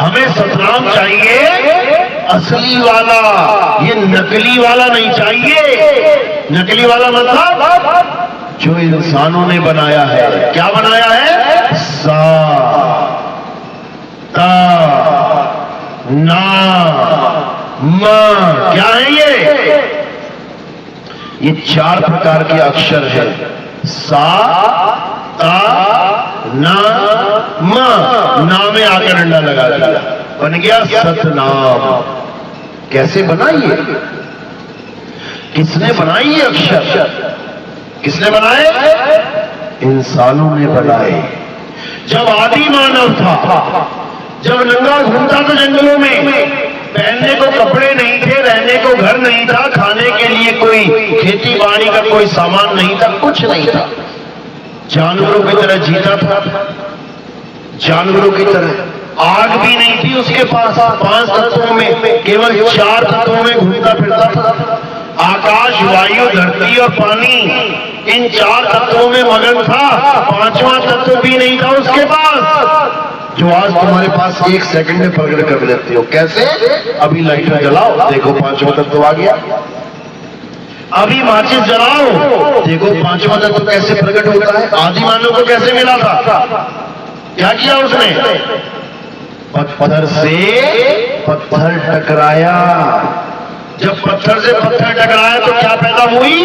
हमें सतनाम चाहिए असली वाला, ये नकली वाला नहीं चाहिए। नकली वाला मतलब जो इंसानों ने बनाया है। क्या बनाया है, सा ता ना मा, क्या है ये चार प्रकार के अक्षर है। सा ता ना मा, ना में आकर डंडा लगा दिया, बन गया सतनाम। कैसे बनाइए, किसने बनाई ये अक्षर, किसने बनाए, इंसानों ने बनाए। जब आदि मानव था, जब नंगा घूमता था जंगलों में, पहनने को कपड़े नहीं थे, रहने को घर नहीं था, खाने के लिए कोई खेती बाड़ी का कोई सामान नहीं था, कुछ नहीं था, जानवरों की तरह जीता था, जानवरों की तरह। आग भी नहीं थी उसके पास, पांच तत्वों में केवल चार तत्वों में घूमता फिरता था। आकाश, वायु, धरती और पानी, इन चार तत्वों में मगन था, पांचवा तत्व भी नहीं था उसके पास, जो आज तुम्हारे पास एक सेकंड में प्रकट कर लेते हो। कैसे, अभी लाइटर जलाओ, देखो पांचवा तत्व आ गया। अभी माचिस जलाओ, देखो पांचवा तत्व कैसे प्रकट होता है। आदि मानव को कैसे मिला था, क्या किया उसने, पत्थर से पत्थर टकराया। जब पत्थर से पत्थर टकराया तो क्या पैदा हुई,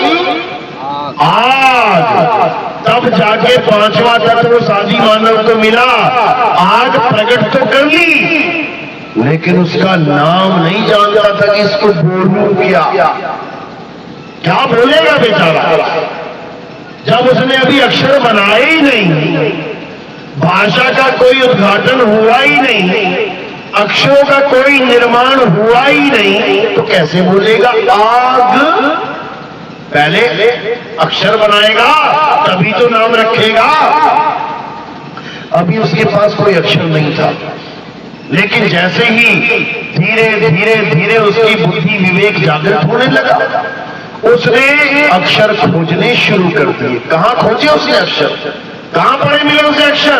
आग। तब जाके पांचवा तत्व उस आदि मानव को मिला। आग प्रकट तो कर ली, लेकिन उसका नाम नहीं जानता था कि इसको बोलूं क्या बोलेगा बेचारा। जब उसने अभी अक्षर बनाए ही नहीं, भाषा का कोई उद्घाटन हुआ ही नहीं, अक्षरों का कोई निर्माण हुआ ही नहीं, तो कैसे बोलेगा। आग पहले अक्षर बनाएगा तभी तो नाम रखेगा। अभी उसके पास कोई अक्षर नहीं था, लेकिन जैसे ही धीरे धीरे धीरे उसकी बुद्धि विवेक जागृत होने लगा, उसने अक्षर खोजने शुरू कर दिए। कहां खोजे उसने अक्षर, कहां पड़े मिले उसे अक्षर।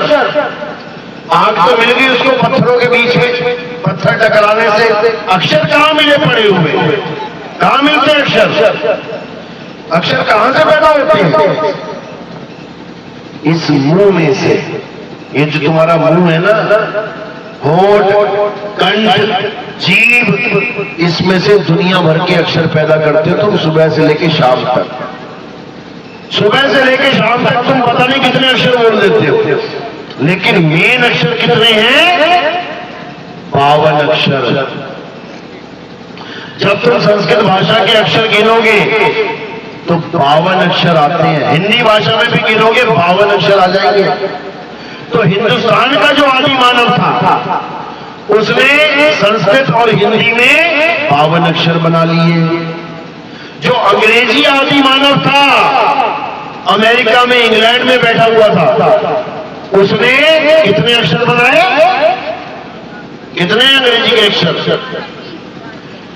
आग तो मिल गई उसको पत्थरों के बीच में, पत्थर टकराने से अक्षर कहां मिले पड़े हुए, कहां मिलते अक्षर, अक्षर कहां से पैदा होते हैं, इस मुंह में से। ये जो तुम्हारा मुंह है ना, होठ, कंठ, जीभ, इसमें से दुनिया भर के अक्षर पैदा करते हो तुम सुबह से लेके शाम तक। सुबह से लेके शाम तक तुम पता नहीं कितने अक्षर बोल देते हो, लेकिन मेन अक्षर कितने हैं, 52 अक्षर। जब तुम संस्कृत भाषा के अक्षर गिनोगे तो 52 अक्षर आते हैं। हिंदी भाषा में भी गिनोगे 52 अक्षर आ जाएंगे। तो हिंदुस्तान का जो आदि मानव था, उसने संस्कृत और हिंदी में 52 अक्षर बना लिए। जो अंग्रेजी आदि मानव था, अमेरिका में, इंग्लैंड में बैठा हुआ था, उसने कितने अक्षर बनाए, कितने अंग्रेजी के अक्षर,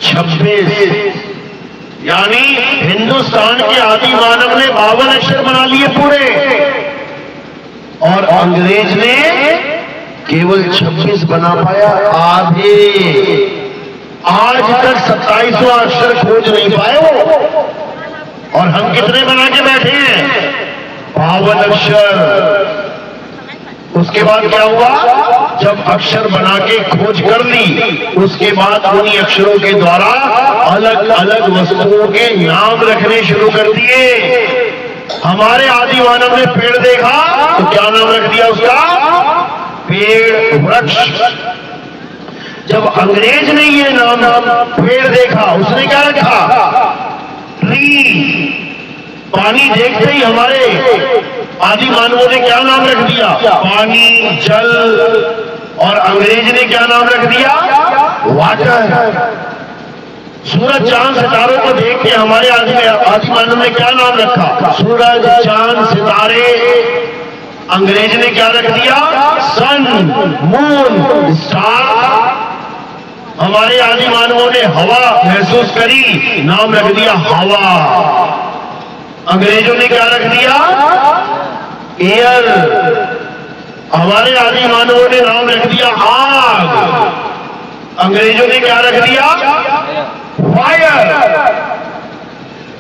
26, यानी हिंदुस्तान के आदि मानव ने 52 अक्षर बना लिए पूरे, और अंग्रेज ने केवल 26 बना पाया, आधे। आज तक 27वां अक्षर खोज नहीं पाए वो, और हम कितने बना के बैठे हैं? 52 अक्षर। उसके बाद क्या हुआ? जब अक्षर बना के खोज कर ली, उसके बाद उन्हीं अक्षरों के द्वारा अलग अलग वस्तुओं के नाम रखने शुरू कर दिए। हमारे आदि मानव ने पेड़ देखा तो क्या नाम रख दिया उसका? पेड़, वृक्ष। जब अंग्रेज ने ये नाम पेड़ देखा, उसने क्या रखा? ट्री। पानी देखते ही हमारे आदि मानवों ने क्या नाम रख दिया? पानी, जल। और अंग्रेज ने क्या नाम रख दिया? वाटर। सूरज, चांद, सितारों को देख के हमारे आदि मानव ने क्या नाम रखा? सूरज, चांद, सितारे। अंग्रेज ने क्या रख दिया? सन, मून, स्टार। हमारे आदि मानवों ने हवा महसूस करी, नाम रख दिया हवा। अंग्रेजों ने क्या रख दिया? एयर। हमारे आदि मानवों ने नाम रख दिया आग। अंग्रेजों ने क्या रख दिया? फायर।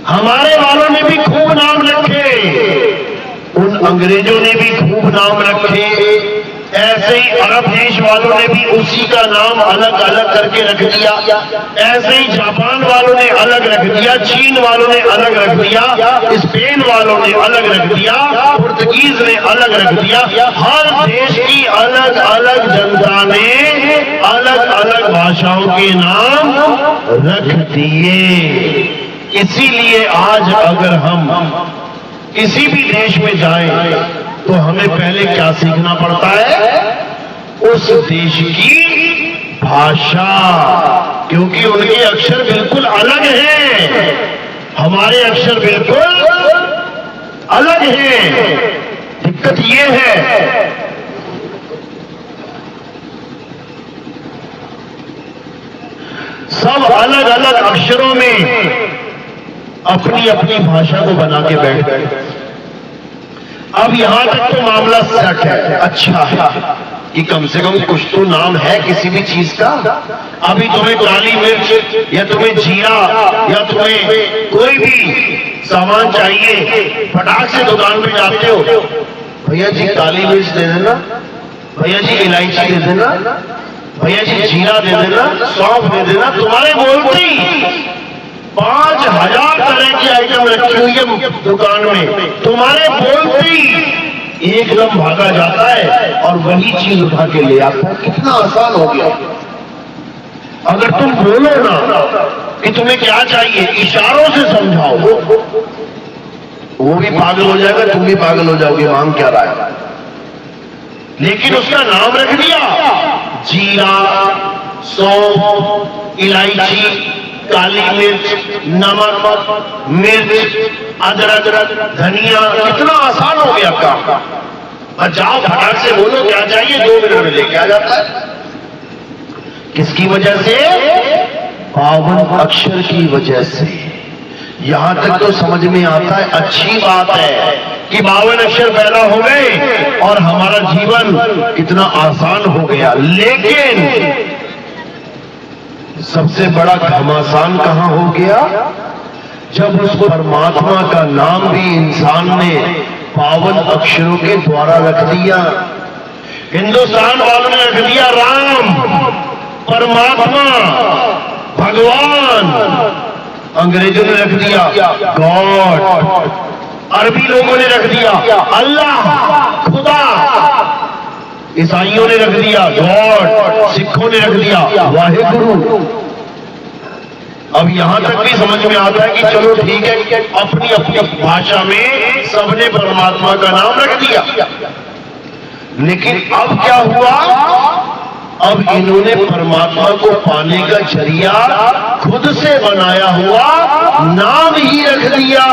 हमारे वालों ने भी खूब नाम रखे, उन अंग्रेजों ने भी खूब नाम रखे। ऐसे ही अरब देश वालों ने भी उसी का नाम अलग अलग करके रख दिया। ऐसे ही जापान वालों ने अलग रख दिया, चीन वालों ने अलग रख दिया, स्पेन वालों ने अलग रख दिया, पुर्तगीज ने अलग रख दिया। हर देश की अलग अलग जनता ने अलग अलग भाषाओं के नाम रख दिए। इसीलिए आज अगर हम किसी भी देश में जाएं तो हमें पहले क्या सीखना पड़ता है? उस देश की भाषा, क्योंकि उनके अक्षर बिल्कुल अलग हैं, हमारे अक्षर बिल्कुल अलग हैं। दिक्कत ये है सब अलग अलग अक्षरों में अपनी अपनी भाषा को बना के बैठ गए। अब यहां तक तो मामला सेट है, अच्छा है कि कम से कम कुछ तो नाम है किसी भी चीज का। अभी तुम्हें काली मिर्च या तुम्हें जीरा या तुम्हें कोई भी सामान चाहिए, फटाक से दुकान पे जाते हो, भैया जी काली मिर्च दे देना, भैया जी इलायची दे देना, भैया जी जीरा दे देना, सौंफ दे देना। तुम्हारे बोलते ही 5000 तरह की आइटम रखी हुई है दुकान में, तुम्हारे बोलते ही एकदम भागा जाता है और वही चीज उठा के ले आता है। कितना आसान हो गया। अगर तुम बोलो ना कि तुम्हें क्या चाहिए, इशारों से समझाओ, वो भी पागल हो जाएगा, तुम भी पागल हो जाओगे, मांग क्या रहा है। लेकिन उसका नाम रख दिया, जीरा, सौंफ, इलायची, काली मिर्च, नमक, मिर्च, अदरक, धनिया। कितना आसान हो गया काम। बस जाओ फटाक से बोलो क्या चाहिए, 2 मिनट में लेके आ जाता है। किसकी वजह से? 52 अक्षर की वजह से। यहां तक तो समझ में आता है, अच्छी बात है कि 52 अक्षर पैदा हो गए और हमारा जीवन कितना आसान हो गया। लेकिन सबसे बड़ा घमासान कहां हो गया? जब उस परमात्मा का नाम भी इंसान ने 52 अक्षरों के द्वारा रख दिया। हिंदुस्तान वालों ने रख दिया राम, परमात्मा, भगवान। अंग्रेजों ने रख दिया गॉड। अरबी लोगों ने रख दिया अल्लाह, खुदा। ईसाइयों ने रख दिया गॉड, सिखों ने रख दिया वाहेगुरु। अब यहां तक भी समझ में आता है कि चलो ठीक है, अपनी अपनी भाषा में सबने परमात्मा का नाम रख दिया। लेकिन अब क्या हुआ? अब इन्होंने परमात्मा को पाने का जरिया खुद से बनाया हुआ नाम ही रख दिया।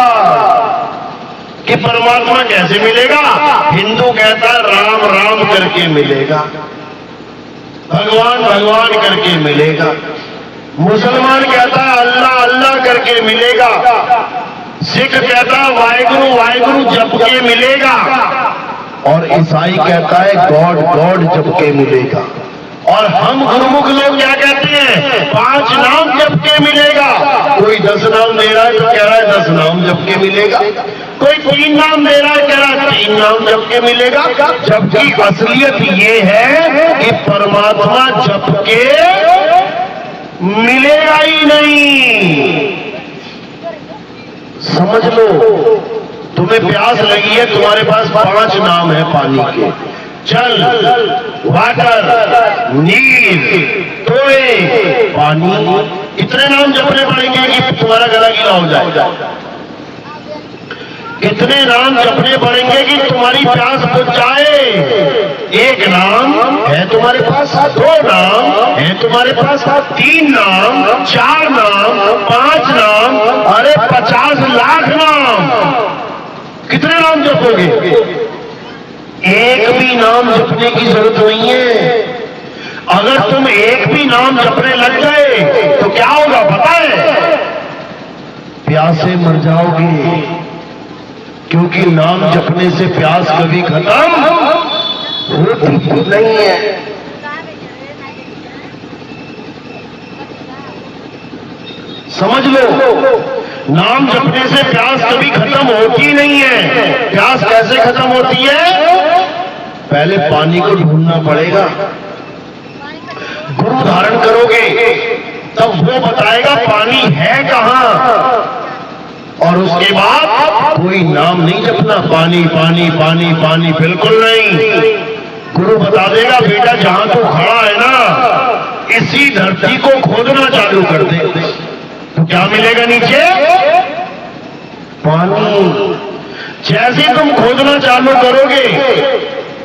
कि परमात्मा कैसे मिलेगा? हिंदू कहता है राम राम करके मिलेगा, भगवान भगवान करके मिलेगा, मुसलमान कहता है अल्लाह अल्लाह करके मिलेगा, सिख कहता है वाहिगुरु वाहिगुरु जप के मिलेगा, और ईसाई कहता है गॉड गॉड जप के मिलेगा। और हम गुरुमुख लोग क्या कहते हैं? 5 नाम जप के मिलेगा। कोई 10 नाम दे रहा है तो कह रहा है 10 नाम जप के मिलेगा, कोई 3 नाम दे रहा है कह रहा है 3 नाम जप के मिलेगा। जबकि असलियत ये है कि परमात्मा जप के मिलेगा ही नहीं। समझ लो, तुम्हें प्यास लगी है, तुम्हारे पास 5 नाम है पानी के, जल, वाटर, नीर, तोड़े, पानी। इतने नाम जपने पड़ेंगे कि तुम्हारा गला गीला हो जाए। कितने नाम जपने पड़ेंगे कि तुम्हारी प्यास बुझ जाए? 1 नाम है तुम्हारे पास, 2 नाम है तुम्हारे पास, 3 नाम, 4 नाम, 5 नाम, अरे 50 लाख नाम। कितने नाम जपोगे? एक भी नाम जपने की जरूरत नहीं है। अगर तुम एक भी नाम जपने लग गए तो क्या होगा पता है? प्यासे मर जाओगे, क्योंकि नाम जपने से प्यास कभी खत्म होती नहीं है। समझ लो, नाम जपने से प्यास कभी खत्म होती नहीं है। प्यास कैसे खत्म होती है? पहले पानी को ढूंढना पड़ेगा, गुरु धारण करोगे तब वो बताएगा पानी है कहां, और उसके बाद कोई नाम नहीं जपना, पानी पानी पानी पानी बिल्कुल नहीं। गुरु बता देगा बेटा जहां तू खड़ा है ना, इसी धरती को खोदना चालू कर दे, तो क्या मिलेगा नीचे? पानी। जैसे तुम खोदना चालू करोगे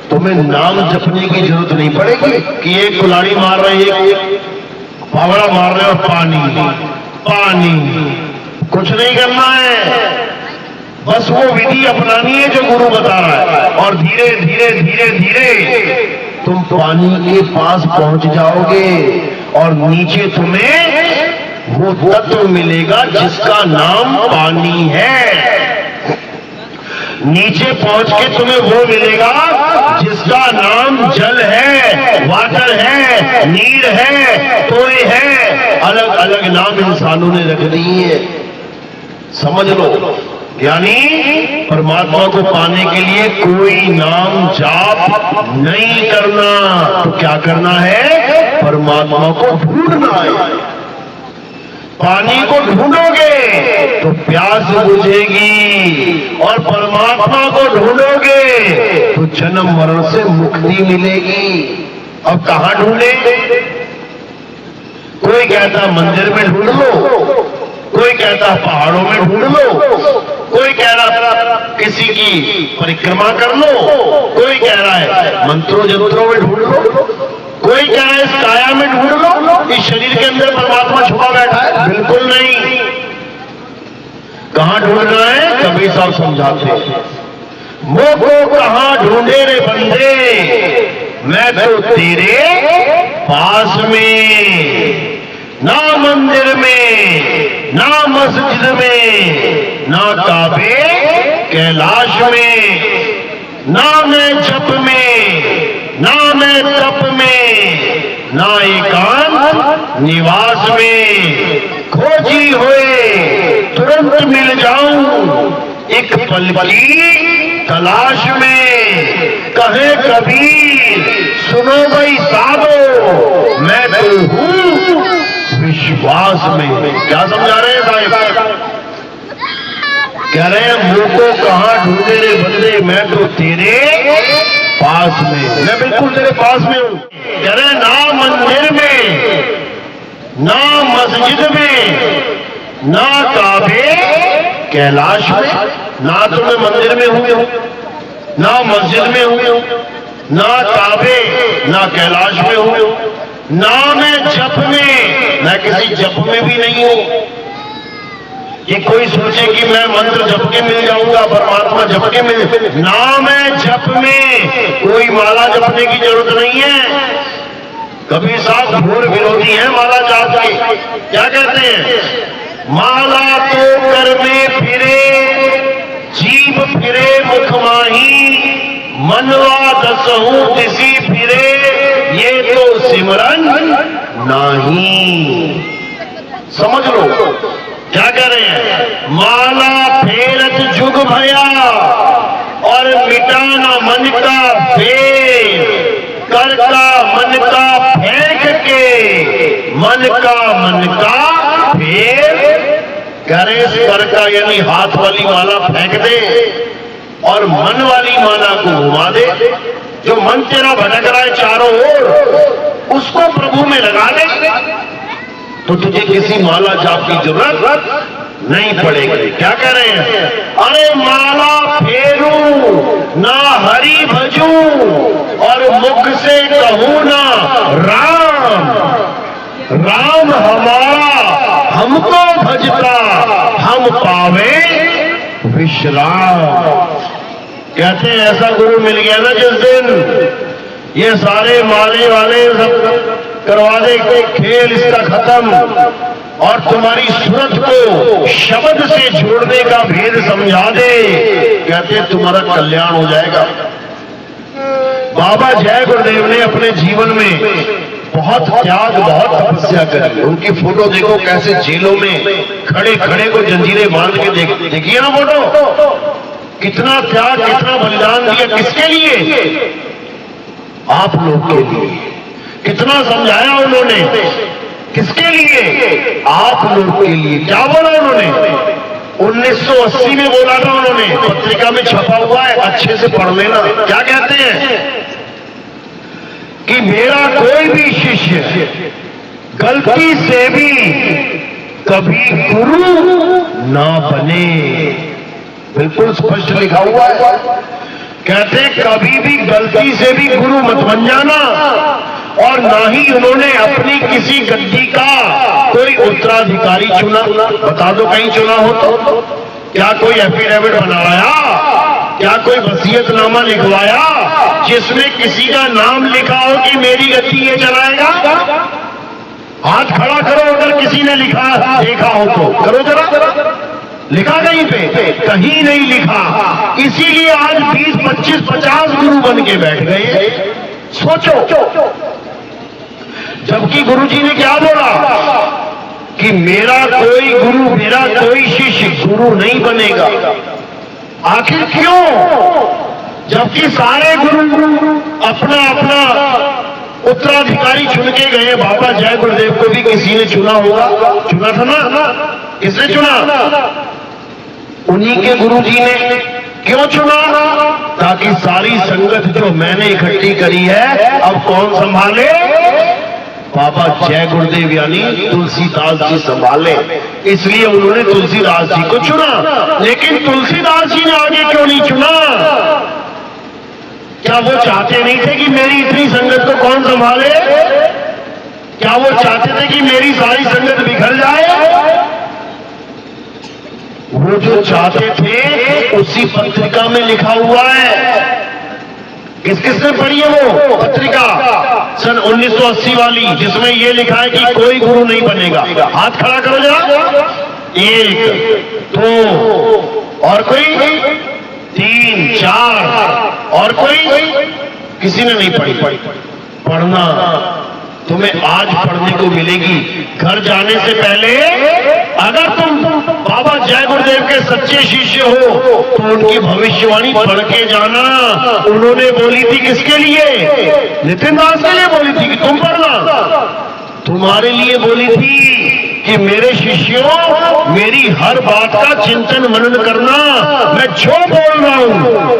तुम्हें नाम जपने की जरूरत नहीं पड़ेगी कि एक कुल्हाड़ी मार रहे, एक फावड़ा मार रहे और पानी पानी। कुछ नहीं करना है, बस वो विधि अपनानी है जो गुरु बता रहा है, और धीरे धीरे धीरे धीरे तुम पानी के पास पहुंच जाओगे और नीचे तुम्हें वो तत्व मिलेगा जिसका नाम पानी है। नीचे पहुंच के तुम्हें वो मिलेगा जिसका नाम जल है, वाटर है, नीर है, तोय है। अलग अलग नाम इंसानों ने रख दिए हैं, समझ लो। यानी परमात्मा को पाने के लिए कोई नाम जाप नहीं करना, तो क्या करना है? परमात्मा को ढूंढना है। पानी को ढूंढोगे तो प्यास बुझेगी, और परमात्मा को ढूंढोगे तो जन्म मरण से मुक्ति मिलेगी। अब कहां ढूंढे? कोई कहता मंदिर में ढूंढ लो, कोई कहता पहाड़ों में ढूंढ लो, कोई कह रहा किसी की परिक्रमा कर लो, कोई कह रहा है मंत्रों जंत्रों में ढूंढ लो, कोई कह रहा है इस काया में ढूंढ लो, इस शरीर के अंदर परमात्मा छुपा बैठा है। बिल्कुल नहीं। कहां ढूंढना है? कबीर साहब समझाते हैं, मोको कहां ढूंढे रे बंदे, मैं तो तेरे पास में। ना मंदिर में, ना मस्जिद में, ना काबे कैलाश में, ना मैं जप में, ना मैं तप में, ना एकांत निवास में। खोजी होए तुरंत मिल जाऊं, एक पल की तलाश में। कहे कबीर सुनो भाई साधो, मैं तो हूं विश्वास में। क्या समझा रहे हैं साहिब? कह रहे हैं मुंह को कहां ढूंढे रे बंदे, मैं तो तेरे पास में। मैं बिल्कुल तेरे पास में हूं। कह रहे हैं ना मंदिर में, ना मस्जिद में, ना काबे कैलाश में। ना तो मैं मंदिर में हूं, ना मस्जिद में हूं, ना काबे ना कैलाश में हूं, ना मैं जप में, मैं किसी जप में भी नहीं हूं। ये कोई सोचे कि मैं मंत्र जप के मिल जाऊंगा, परमात्मा जप के मिल, ना मैं जप में। कोई माला जपने की जरूरत नहीं है। कबीर साहब घोर विरोधी हैं माला जाप के। क्या कहते हैं? माला तो कर में फिरे, जीव फिरे मुख माही, मनवा दसहु तिसी फिरे, ये तो सिमरन नाही। समझ लो क्या कह रहे हैं? माला फेरत जुग भया और मिटाना मन का फेर, कर का मन का फेंक के, मन का फेर करे। कर का यानी हाथ वाली माला फेंक दे और मन वाली माला को घुमा दे। जो मन तेरा भटक रहा है चारों ओर, उसको प्रभु में लगा दे तो तुझे किसी माला जाप की जरूरत नहीं पड़ेगी। क्या कह रहे हैं? अरे माला फेरू ना हरि भजू और मुख से कहूं ना राम, राम हमारा हमको भजता, हम पावे विश्राम। कहते हैं ऐसा गुरु मिल गया ना जिस दिन, ये सारे माले वाले सब करवा दे खेल इसका खत्म और तुम्हारी सूरत को शब्द से जोड़ने का भेद समझा दे, कहते तुम्हारा कल्याण हो जाएगा। बाबा जय गुरुदेव ने अपने जीवन में बहुत त्याग, बहुत तपस्या करी। उनकी फोटो देखो कैसे जेलों में खड़े खड़े को जंजीरें बांध के देखिए ना फोटो, कितना त्याग, कितना बलिदान दिया। किसके लिए? आप लोग के लिए। कितना समझाया उन्होंने, किसके लिए? आप लोग के लिए। क्या बोला उन्होंने? 1980 में बोला था उन्होंने, पत्रिका में छपा हुआ है, अच्छे से पढ़ लेना। क्या कहते हैं? कि मेरा कोई भी शिष्य गलती से भी कभी गुरु ना बने। बिल्कुल स्पष्ट लिखा हुआ है। कहते कभी भी गलती से भी गुरु मत बन जाना। और ना ही उन्होंने अपनी किसी गद्दी का कोई उत्तराधिकारी चुना। बता दो कहीं चुना हो तो? क्या कोई एफिडेविट बनवाया? क्या कोई वसीयतनामा लिखवाया जिसमें किसी का नाम लिखा हो कि मेरी गद्दी ये चलाएगा? हाथ खड़ा करो अगर किसी ने लिखा देखा हो तो, करो जरा। लिखा कहीं पे? कहीं नहीं लिखा। इसीलिए आज 20, 25, 50 गुरु बन के बैठ गए। सोचो, जबकि गुरुजी ने क्या बोला कि मेरा कोई गुरु, मेरा कोई शिष्य गुरु नहीं बनेगा। आखिर क्यों? जबकि सारे गुरु अपना अपना उत्तराधिकारी चुन के गए। बाबा जय गुरुदेव को भी किसी ने चुना होगा, चुना था ना? किसने चुना? उन्हीं के गुरुजी ने। क्यों चुना? ताकि सारी संगत जो मैंने इकट्ठी करी है अब कौन संभाले? बाबा जय गुरुदेव यानी तुलसीदास जी संभाले। इसलिए उन्होंने तुलसीदास जी को चुना। लेकिन तुलसीदास जी ने आगे क्यों नहीं चुना? क्या वो चाहते नहीं थे कि मेरी इतनी संगत को कौन संभाले? क्या वो चाहते थे कि मेरी सारी संगत बिखर जाए? वो जो चाहते थे उसी पत्रिका में लिखा हुआ है। किसने पढ़ी है वो पत्रिका? सन 1980 वाली, जिसमें ये लिखा है कि कोई गुरु नहीं बनेगा। हाथ खड़ा करो जरा। 1, 2 और कोई 3, 4 और कोई? किसी ने नहीं पढ़ी। पढ़ना तुम्हें आज पढ़ने को मिलेगी। घर जाने से पहले अगर तुम बाबा जय गुरुदेव के सच्चे शिष्य हो तो उनकी भविष्यवाणी पढ़ के जाना। उन्होंने बोली थी किसके लिए? नितिन दास के लिए बोली थी कि तुम पढ़ना। तुम्हारे लिए बोली थी कि मेरे शिष्यों मेरी हर बात का चिंतन मनन करना। मैं जो बोल रहा हूं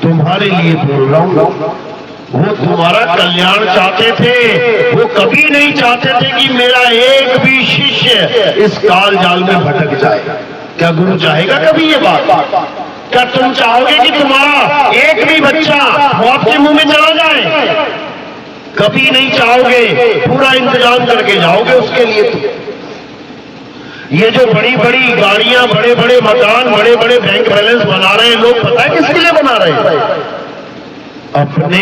तुम्हारे लिए बोल रहा हूं। वो तुम्हारा कल्याण चाहते थे। वो कभी नहीं चाहते थे कि मेरा एक भी शिष्य इस काल जाल में भटक जाए। क्या गुरु चाहेगा कभी ये बात? क्या तुम चाहोगे कि तुम्हारा एक भी बच्चा मौत के मुंह में चला जाए? कभी नहीं चाहोगे। पूरा इंतजाम करके जाओगे उसके लिए। तो ये जो बड़ी बड़ी गाड़ियां, बड़े बड़े मकान, बड़े बड़े बैंक बैलेंस बना रहे हैं लोग, पता है किसके लिए बना रहे हैं? अपने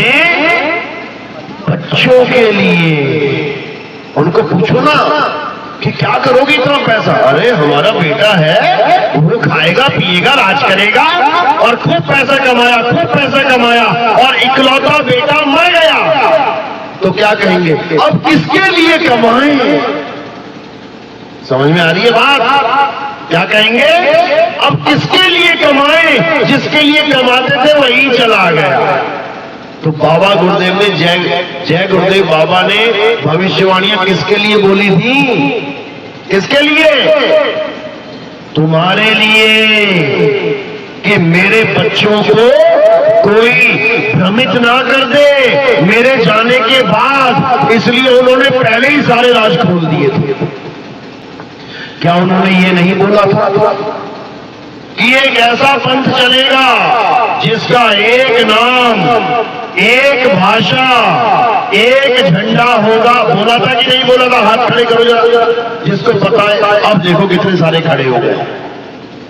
बच्चों के लिए। उनको पूछो ना कि क्या करोगे इतना पैसा? अरे हमारा बेटा है, वो खाएगा पिएगा राज करेगा, और खूब पैसा कमाया, खूब पैसा कमाया, और इकलौता बेटा मर गया, तो क्या कहेंगे? अब किसके लिए कमाएं? समझ में आ रही है बात? क्या कहेंगे? अब किसके लिए कमाएं? जिसके लिए कमाते थे वही चला गया। तो बाबा गुरुदेव ने जय गुरुदेव बाबा ने भविष्यवाणियां किसके लिए बोली थी? किसके लिए? तुम्हारे लिए, कि मेरे बच्चों को कोई भ्रमित ना कर दे मेरे जाने के बाद। इसलिए उन्होंने पहले ही सारे राज खोल दिए थे। क्या उन्होंने ये नहीं बोला था कि एक ऐसा पंथ चलेगा जिसका एक नाम, एक भाषा, एक झंडा होगा? बोला था कि नहीं बोला था? हाथ खड़े करो जरा जिसको पता है। अब देखो कितने सारे खड़े हो गए,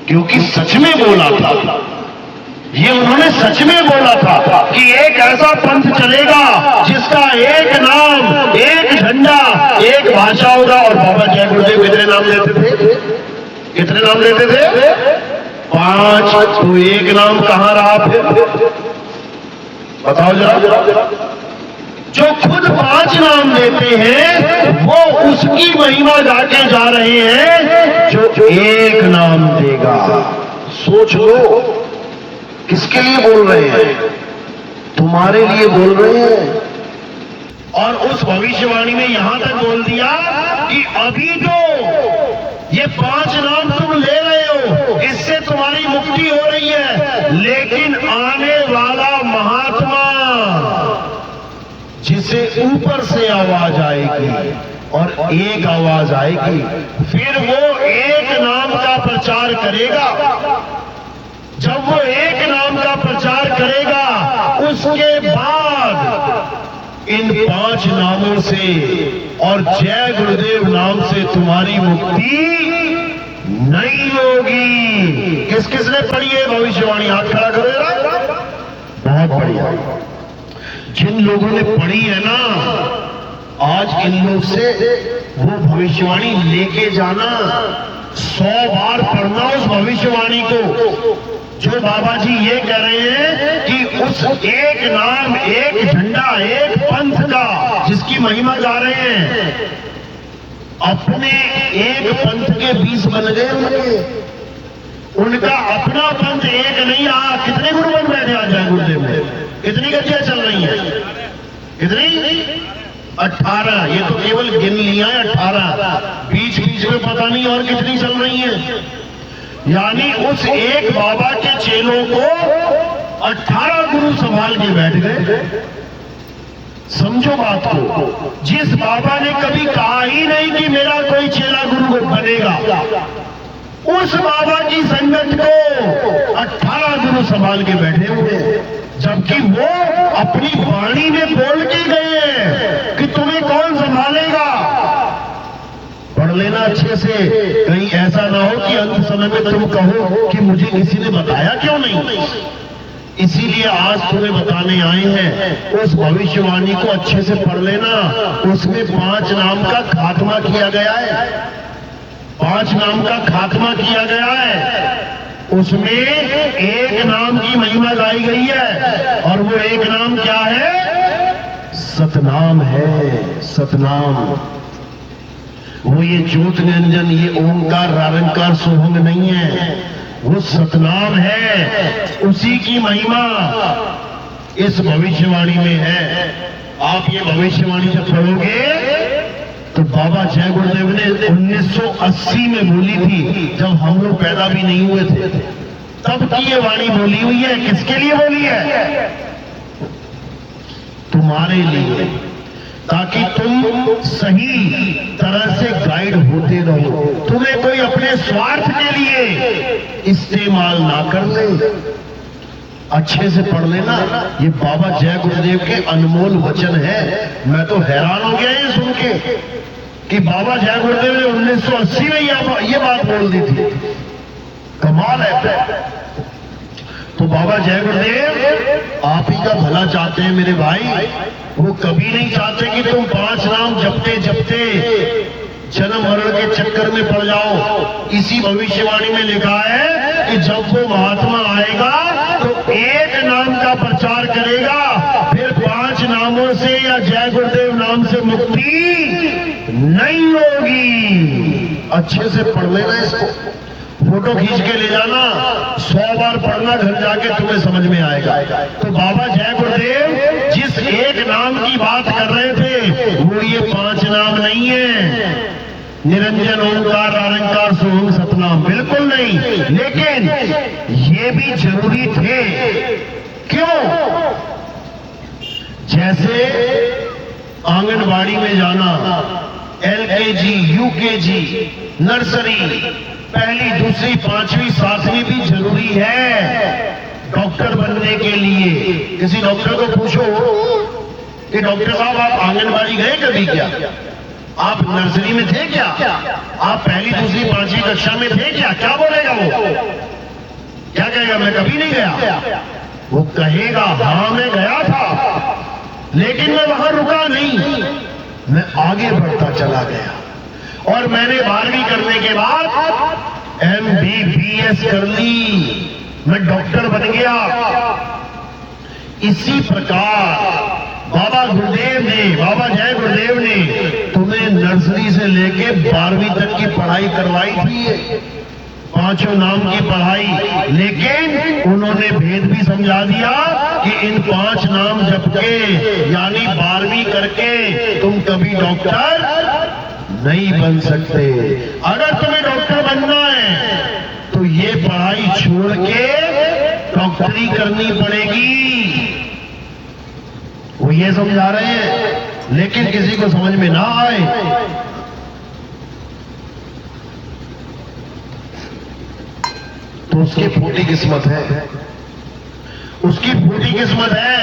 क्योंकि सच में बोला था। ये उन्होंने सच में बोला था कि एक ऐसा पंथ चलेगा जिसका एक नाम, एक झंडा, एक भाषा होगा। और बाबा जय गुरुदेव कितने नाम लेते थे? कितने नाम लेते थे? 5। तो एक नाम कहां रहा फिर? बताओ जरा। जो खुद 5 नाम देते हैं वो उसकी महिमा गाके जा रहे हैं जो एक नाम देगा। सोच लो, किसके लिए बोल रहे हैं? तुम्हारे लिए बोल रहे हैं। और उस भविष्यवाणी में यहां तक बोल दिया कि अभी तो ये 5 नाम तुम ले रहे हो, इससे तुम्हारी मुक्ति हो रही है, लेकिन आने वाला महात्मा जिसे ऊपर से आवाज आएगी और एक आवाज आएगी, फिर वो एक नाम का प्रचार करेगा। जब वो एक नाम का प्रचार करेगा, उसके बाद इन 5 नामों से और जय गुरुदेव नाम से तुम्हारी मुक्ति नहीं होगी। किस किसने पढ़ी है भविष्यवाणी? हाथ खड़ा करो जरा। बहुत बढ़िया। जिन लोगों ने पढ़ी है ना, आज इन लोग से वो भविष्यवाणी लेके जाना, 100 बार पढ़ना उस भविष्यवाणी को, जो बाबा जी ये कह रहे हैं कि उस एक नाम, एक झंडा, एक पंथ का जिसकी महिमा गा रहे हैं, अपने एक पंथ के 20 बन गए। उनका अपना पंथ एक नहीं रहा। कितने गुरु बन बैठे आज जय गुरुदेव में? कितनी गतियां चल रही हैं? कितनी? 18। ये तो केवल गिन लिया है 18। बीच बीच में पता नहीं और कितनी चल रही है। यानी उस एक बाबा के चेलों को 18 गुरु संभाल के बैठ गए। समझो बात को। जिस बाबा ने कभी कहा ही नहीं कि मेरा कोई चेला गुरु बनेगा, उस बाबा की संगत को 18 गुरु संभाल के बैठे हुए, जबकि वो अपनी वाणी में बोल के गए कि तुम्हें कौन संभालेगा। पढ़ लेना अच्छे से, कहीं ऐसा ना हो कि अंत समय में तुम कहो कि मुझे किसी ने बताया क्यों नहीं। इसीलिए आज तुम्हें बताने आए हैं। उस भविष्यवाणी को अच्छे से पढ़ लेना। उसमें 5 नाम का खात्मा किया गया है। 5 नाम का खात्मा किया गया है। उसमें एक नाम की महिमा गाई गई है, और वो एक नाम क्या है? सतनाम है। सतनाम। वो ये ज्योत निरंजन, ये ओंकार रारंकार सोहंग नहीं है, वो सतनाम है। उसी की महिमा इस भविष्यवाणी में है। आप ये भविष्यवाणी जब पढ़ोगे तो बाबा जय गुरुदेव ने 1980 में बोली थी, जब हम लोग पैदा भी नहीं हुए थे, तब की ये वाणी बोली हुई है। किसके लिए बोली है? तुम्हारे लिए, ताकि तुम सही तरह से गाइड होते रहो, तुम्हें कोई अपने स्वार्थ के लिए इस्तेमाल ना कर ले। अच्छे से पढ़ लेना। ये बाबा जय गुरुदेव के अनमोल वचन है। मैं तो हैरान हो गया ये सुन के कि बाबा जय गुरुदेव ने 1980 में ये बात बोल दी थी। कमाल है। तो तो बाबा जय गुरुदेव आप ही का भला चाहते हैं मेरे भाई। वो कभी नहीं चाहते कि तुम 5 नाम जपते जपते जन्म मरण के चक्कर में पड़ जाओ। इसी भविष्यवाणी में लिखा है कि जब वो महात्मा आएगा तो एक नाम का प्रचार करेगा, फिर 5 नामों से या जय गुरुदेव नाम से मुक्ति नहीं होगी। अच्छे से पढ़ लेना इसको, फोटो खींच के ले जाना, 100 बार पढ़ना, घर जाके तुम्हें समझ में आएगा। तो बाबा जय गुरुदेव जिस एक नाम की बात कर रहे थे वो ये 5 नाम नहीं है। निरंजन ओंकार निरंकार सोहम सतनाम बिल्कुल नहीं, लेकिन ये भी जरूरी थे। क्यों? जैसे आंगनबाड़ी में जाना, LKG, UKG, नर्सरी, पहली, दूसरी, 5वीं, 7वीं भी जरूरी है डॉक्टर बनने के लिए। किसी डॉक्टर को पूछो कि डॉक्टर साहब आप आंगनबाड़ी गए कभी क्या? आप नर्सरी में थे क्या? आप पहली, दूसरी, 5वीं कक्षा में थे क्या? क्या बोलेगा वो? क्या कहेगा? मैं कभी नहीं गया। वो कहेगा हाँ मैं गया था, लेकिन मैं वहां रुका नहीं, मैं आगे बढ़ता चला गया और मैंने 12वीं करने के बाद MBBS कर ली, मैं डॉक्टर बन गया। इसी प्रकार बाबा गुरुदेव ने, बाबा जय गुरुदेव ने तुम्हें नर्सरी से लेके 12वीं तक की पढ़ाई करवाई थी, 5 नाम की पढ़ाई, लेकिन उन्होंने भेद भी समझा दिया कि इन 5 नाम जप के यानी 12वीं करके तुम कभी डॉक्टर नहीं बन सकते। अगर तुम्हें डॉक्टर बनना है तो ये पढ़ाई छोड़ के डॉक्टरी करनी पड़ेगी। वो ये समझा रहे हैं, लेकिन किसी को समझ में ना आए। तो उसकी फूटी किस्मत है, उसकी फूटी किस्मत है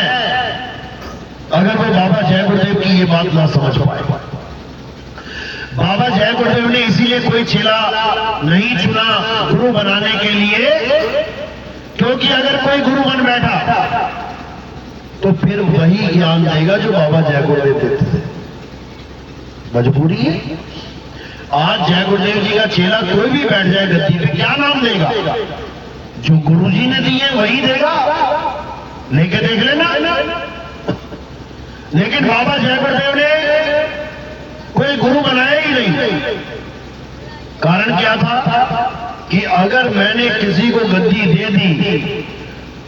अगर वो बाबा जय गुरुदेव की ये बात ना समझ पाए। बाबा जय गुरुदेव ने इसीलिए कोई चेला नहीं चुना गुरु बनाने के लिए, क्योंकि अगर कोई गुरु बन बैठा तो फिर वही ज्ञान देगा जो बाबा जय गुरुदेव देते थे। मजबूरी है। आज जय गुरुदेव जी का चेला कोई भी बैठ जाए गद्दी पे, क्या नाम देगा? जो गुरुजी ने दिए वही देगा, लेके देख लेना। लेकिन बाबा जय गुरुदेव ने कोई गुरु बनाया ही नहीं। कारण क्या था कि अगर मैंने किसी को गद्दी दे दी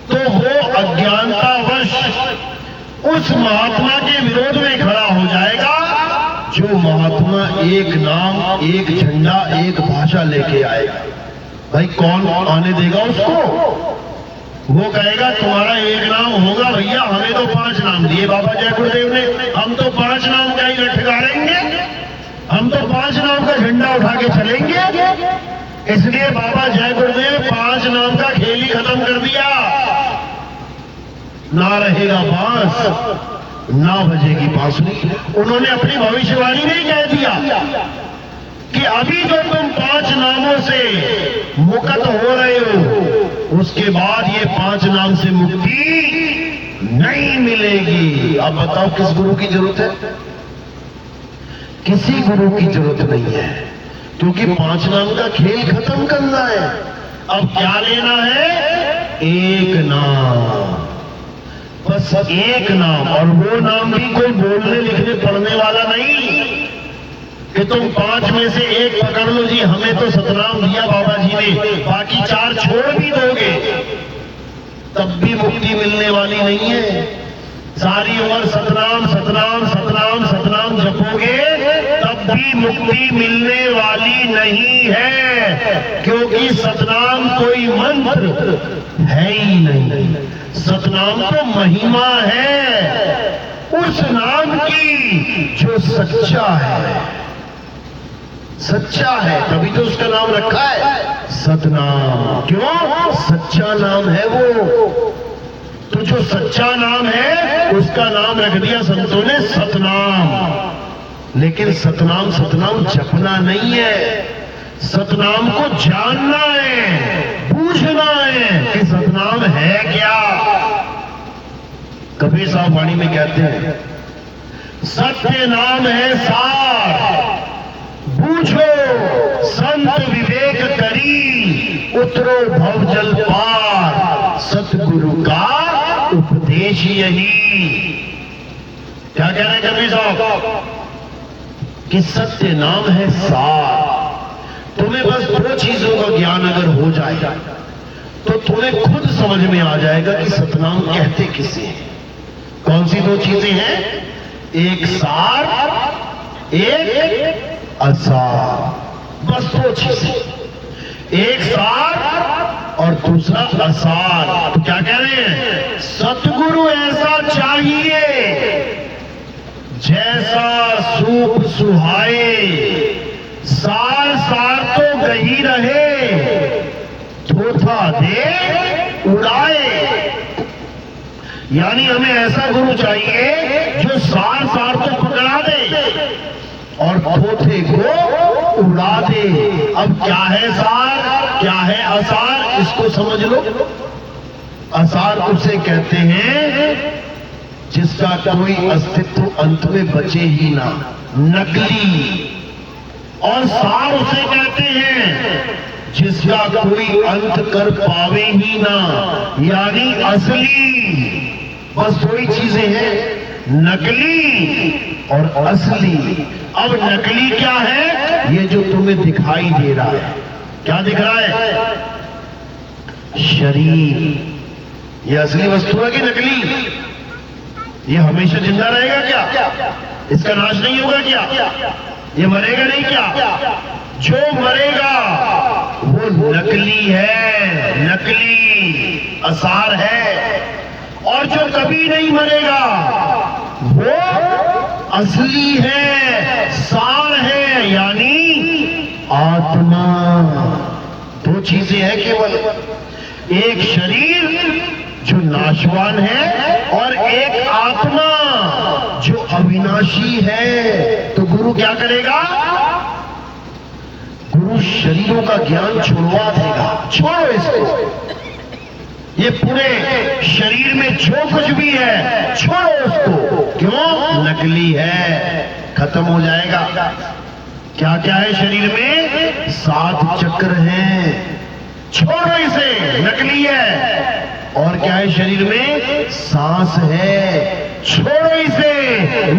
तो वो अज्ञानतावश उस महात्मा के विरोध में खड़ा हो जाएगा जो महात्मा एक नाम, एक झंडा, एक भाषा लेके आएगा। भाई कौन आने देगा उसको? वो कहेगा तुम्हारा एक नाम होगा भैया, हमें तो 5 नाम दिए बाबा जय गुरुदेव ने, हम तो 5 नाम का ही लटकारेंगे, हम तो 5 नाम का झंडा उठा के चलेंगे। इसलिए बाबा जय गुरुदेव 5 नाम का खेल ही खत्म कर दिया। ना रहेगा बांस, ना बजेगी बांसुरी। उन्होंने अपनी भविष्यवाणी में कह दिया कि अभी जो तुम 5 नामों से मुक्त हो रहे हो, उसके बाद ये 5 नाम से मुक्ति नहीं मिलेगी। अब बताओ किस गुरु की जरूरत है? किसी गुरु की जरूरत नहीं है, क्योंकि 5 नाम का खेल खत्म करना है। अब क्या लेना है? एक नाम, बस एक नाम। और वो नाम भी कोई बोलने लिखने पढ़ने वाला नहीं कि तुम 5 में से एक पकड़ लो जी, हमें तो सतनाम दिया बाबा जी ने, बाकी 4 छोड़ भी दोगे तब भी मुक्ति मिलने वाली नहीं है। सारी उम्र सतनाम सतनाम सतनाम सतनाम जपोगे तब भी मुक्ति मिलने वाली नहीं है, क्योंकि सतनाम कोई मंत्र है ही नहीं। सतनाम तो महिमा है उस नाम की जो सच्चा है। सच्चा है तभी तो उसका नाम रखा है सतनाम। क्यों? सच्चा नाम है वो। तो जो सच्चा नाम है उसका नाम रख दिया संतों ने सतनाम। लेकिन सतनाम सतनाम जपना नहीं है, सतनाम को जानना है। पूछना है कि सतनाम है क्या। कबीर साहब वाणी में कहते हैं, सत्य नाम है सार, बूझो संत विवेक करी, उतरो भव जल पार, सतगुरु का उपदेश यही। क्या कह रहे हैं कबीर साहब कि सत्य नाम है सार। तुम्हें बस दो चीजों का ज्ञान अगर हो जाए तो तुम्हें खुद समझ में आ जाएगा कि सतनाम कहते किसे हैं। कौन सी दो चीजें हैं? एक सार, एक असार। बस दो चीजें, एक सार और दूसरा असार। तो क्या कह रहे हैं? सतगुरु ऐसा चाहिए जैसा सूप सुहाए, सार सार तो गही रहे, थोथा दे उड़ाए। यानी हमें ऐसा गुरु चाहिए जो सार सार को पकड़ा दे और थोथे को उड़ा दे। अब क्या है सार, क्या है असार, इसको समझ लो। असार उसे कहते हैं जिसका कोई अस्तित्व अंत में बचे ही ना, नकली। और सार उसे कहते हैं जिसका कोई अंत कर पावे ही ना, यानी असली। बस दो ही चीजें हैं, नकली और असली। अब नकली क्या है? ये जो तुम्हें दिखाई दे रहा है। क्या दिख रहा है? शरीर। ये असली वस्तु है कि नकली? ये हमेशा जिंदा रहेगा क्या? इसका नाश नहीं होगा क्या? ये मरेगा नहीं क्या? जो मरेगा वो नकली है, नकली असार है। और जो कभी नहीं मरेगा वो असली है, सार है, यानी आत्मा। दो चीजें हैं केवल, एक शरीर जो नाशवान है और एक आत्मा जो अविनाशी है। तो गुरु क्या करेगा? गुरु शरीरों का ज्ञान छुड़वा देगा। छोड़ो इसको, ये पूरे शरीर में जो कुछ भी है छोड़ो उसको। क्यों? नकली है, खत्म हो जाएगा। क्या क्या है शरीर में? 7 चक्र हैं, छोड़ो इसे, नकली है। और क्या है शरीर में? सांस है, छोड़ो इसे,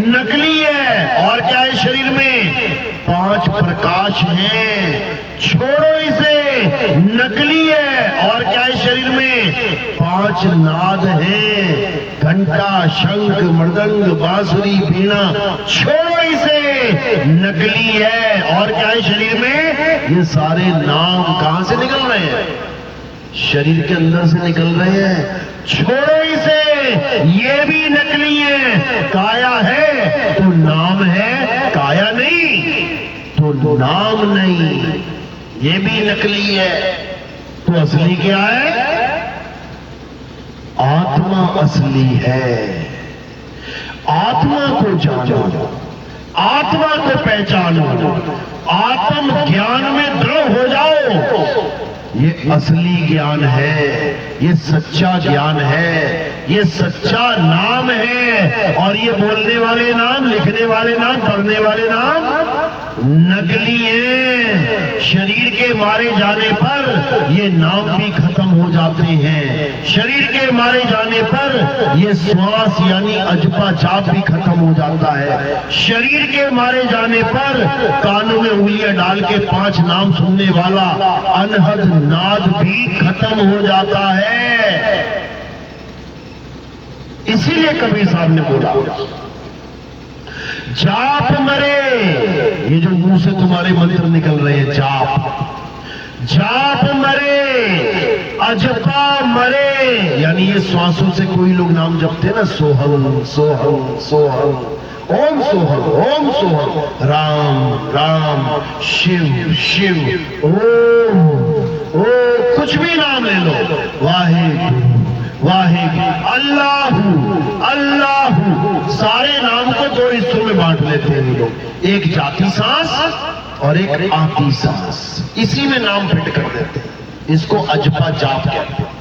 नकली है। और क्या है शरीर में? 5 प्रकाश हैं, छोड़ो इसे, नकली है। और क्या है शरीर में? 5 नाद हैं, घंटा, शंख, मृदंग, बांसुरी, वीणा, छोड़ो इसे, नकली है। और क्या है शरीर में? ये सारे नाम कहां से निकल रहे हैं? शरीर के अंदर से निकल रहे हैं, छोड़ो इसे, ये भी नकली है। काया है तो नाम है, काया नहीं तो नाम नहीं, ये भी नकली है। तो असली क्या है? आत्मा असली है। आत्मा को जानो, आत्मा को पहचानो, आत्म ज्ञान में दृढ़ हो जाओ। ये असली ज्ञान है, ये सच्चा ज्ञान है, ये सच्चा नाम है। और ये बोलने वाले नाम, लिखने वाले नाम, पढ़ने वाले नाम नकली हैं। शरीर के मारे जाने पर ये नाम भी खत्म हो जाते हैं। शरीर के मारे जाने पर ये श्वास यानी अजपा जाप भी खत्म हो जाता है। शरीर के मारे जाने पर कानों में उंगलियां डाल के 5 नाम सुनने वाला अनहद नाद भी खत्म हो जाता है। इसीलिए कबीर साहब ने बोला, जाप मरे, ये जो मुंह से तुम्हारे मंत्र निकल रहे हैं, जाप मरे, अजपा मरे, यानी ये श्वासों से कोई लोग नाम जपते ना, सोहम सोहम सोहम, ओम सोहम ओम सोहम, राम राम, शिव शिव, ओम ओ, कुछ भी नाम ले लो, वाहिगुरु वाहिगुरु, अल्लाहू अल्लाहू, सारे नाम को 2 हिस्सों में बांट लेते हैं लोग, एक जाती सांस और एक आती सांस, इसी में नाम फिट कर देते हैं। इसको अजपा जाप कहते हैं।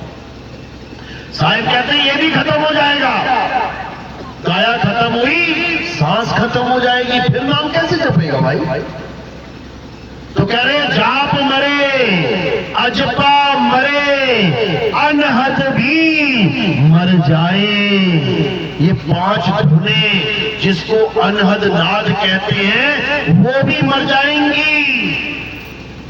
साहिब कहते हैं ये भी खत्म हो जाएगा। काया खत्म हुई, सांस खत्म हो जाएगी, फिर नाम कैसे जपेगा भाई? तो कह रहे हैं जाप मरे, अजपा मरे, अनहद भी मर जाए। ये 5 धुनें जिसको अनहद नाद कहते हैं वो भी मर जाएंगी।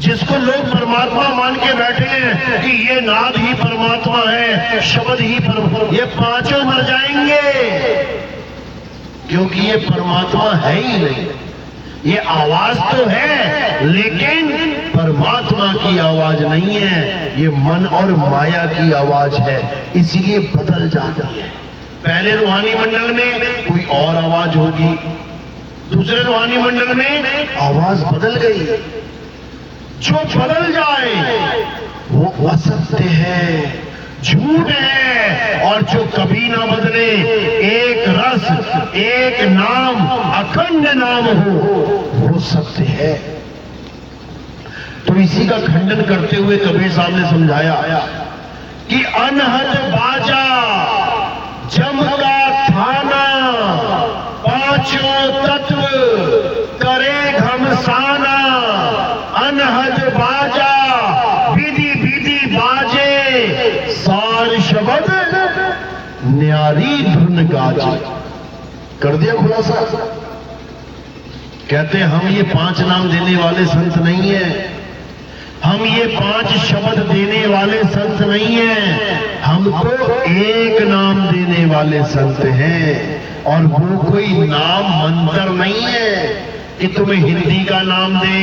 जिसको लोग परमात्मा मान के बैठे हैं कि ये नाद ही परमात्मा है, शब्द ही परमात्मा, ये 5 मर जाएंगे, क्योंकि ये परमात्मा है ही नहीं। ये आवाज तो है लेकिन परमात्मा की आवाज नहीं है, ये मन और माया की आवाज है, इसीलिए बदल जाती है। पहले रूहानी मंडल में कोई और आवाज होगी, दूसरे रूहानी मंडल में आवाज बदल गई। जो बदल जाए वो असत्य है, झूठ है, और जो कभी ना बदले, एक रस, एक नाम, अखंड नाम हो, वो सत्य है। तो इसी का खंडन करते हुए कबीर साहब ने समझाया कि अनहद बाजा जम का थाना, 5 तत्व करे घमसाना। अनहद बाजा विधि विधि बाजे, सार शब्द न्यारी धुन गाजे। कर दिया खुलासा। कहते हम ये 5 नाम देने वाले संत नहीं है, हम ये 5 शब्द देने वाले संत नहीं है, हम तो एक नाम देने वाले संत हैं। और वो कोई नाम मंत्र नहीं है कि तुम्हें हिंदी का नाम दे,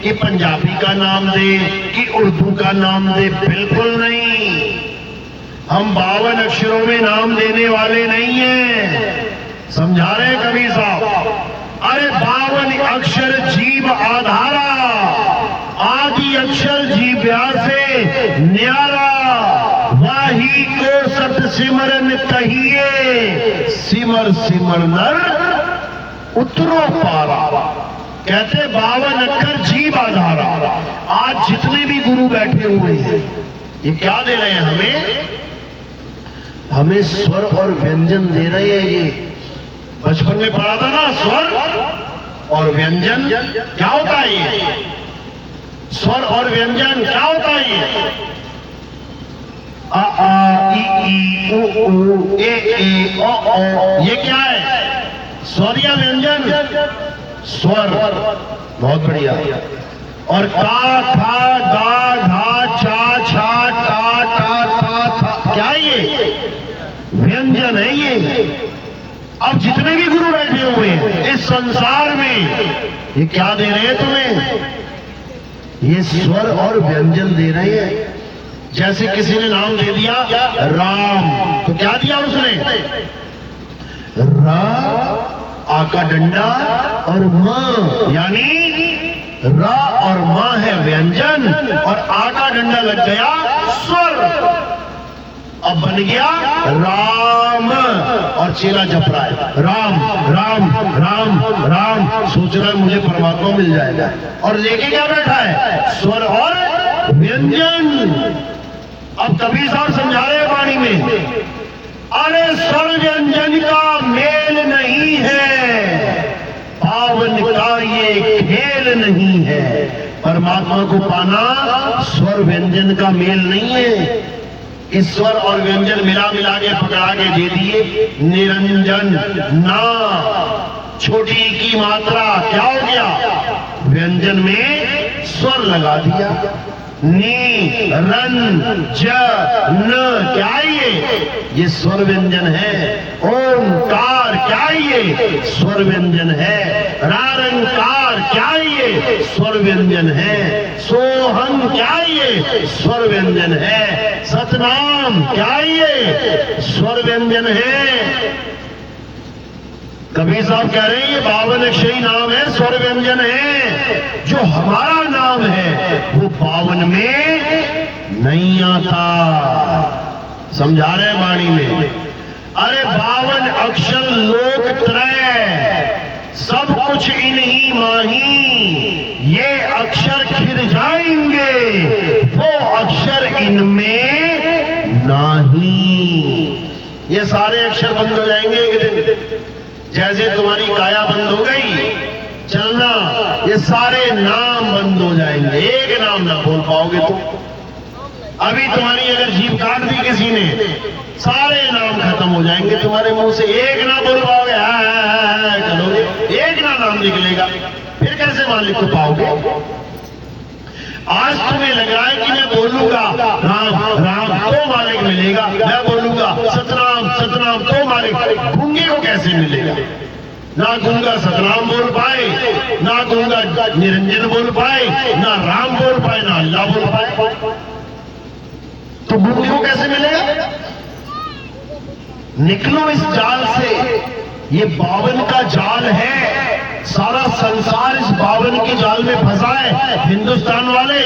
कि पंजाबी का नाम दे, कि उर्दू का नाम दे, बिल्कुल नहीं। हम 52 अक्षरों में नाम देने वाले नहीं हैं। समझा रहे कबीर साहब? अरे 52 अक्षर जीव आधारा, आदि अक्षर जीव्या से न्यारा। वाही को सत सिमरन कहिए, सिमर सिमर नर उतरो पारा। कहते 52 अक्षर जीव आधारा। आज जितने भी गुरु बैठे हुए हैं ये क्या दे रहे हैं हमें? हमें स्वर और व्यंजन दे रहे हैं। ये बचपन में पढ़ा था ना, स्वर और व्यंजन क्या होता है? ये स्वर और व्यंजन क्या होता है? ये आ आ ई ई उ ऊ ए ए ओ ओ, ये क्या है? स्वर या व्यंजन? स्वर। बहुत बढ़िया। और का था दा धा चा छा टा टा था था, क्या ये? व्यंजन है ये। अब जितने भी गुरु बैठे हुए हैं इस संसार में ये क्या दे रहे हैं तुम्हें? ये स्वर और व्यंजन दे रहे हैं। जैसे किसी ने नाम दे दिया राम, तो क्या दिया उसने? रा, आ का डंडा और मां, यानी रा और मां है व्यंजन, और आ का डंडा लग गया स्वर। अब बन गया राम, और चेला जप रहा है राम राम राम राम, सोच रहा है मुझे परमात्मा मिल जाएगा, और लेके क्या बैठा है? स्वर और व्यंजन। अब कबीर साहब समझा रहे हैं वाणी में, अरे स्वर व्यंजन का मेल नहीं है, पावन का ये खेल नहीं है। परमात्मा को पाना स्वर व्यंजन का मेल नहीं है। इस स्वर और व्यंजन मिला मिला के पकड़ा के दे दिए निरंजन ना, छोटी की मात्रा क्या हो गया? व्यंजन में स्वर लगा दिया। नी रन ज न, क्या ये स्वर व्यंजन है। ओंकार क्या ये? स्वर व्यंजन है। रारंकार क्या ये? स्वर व्यंजन है। सोहम क्या ये? स्वर व्यंजन है। सतनाम क्या ये? स्वर व्यंजन है। कबीर साहब कह रहे हैं ये 52 अक्षरी नाम है, स्वर व्यंजन है। जो हमारा नाम है वो 52 में नहीं आता। समझा रहे वाणी में? अरे 52 अक्षर लोक त्रय, सब कुछ इन्हीं माही। ये अक्षर खिर जाएंगे, वो अक्षर ये सारे अक्षर बंद हो जाएंगे एक दिन। जैसे तुम्हारी काया बंद हो गई चलना, ये सारे नाम बंद हो जाएंगे, एक नाम ना बोल पाओगे तुम। अभी तुम्हारी अगर जीभ काट दी किसी ने, सारे नाम खत्म हो जाएंगे तुम्हारे मुंह से, एक ना बोल पाओगे, चलोगे, एक ना नाम निकलेगा, फिर कैसे मालिक को पाओगे? आज तुम्हें लग रहा है कि मैं बोलूंगा राम राम तो मालिक मिलेगा, मैं बोलूंगा सतनाम सतनाम तो मालिक, गूंगे को कैसे मिलेगा? ना गूंगा सतनाम बोल पाए, ना गूंगा निरंजन बोल पाए, ना राम बोल पाए, ना अल्लाह बोल पाए, तो गूंगे को कैसे मिलेगा? निकलो इस जाल से, ये बावन का जाल है, सारा संसार इस बावन के जाल में फंसा है। हिंदुस्तान वाले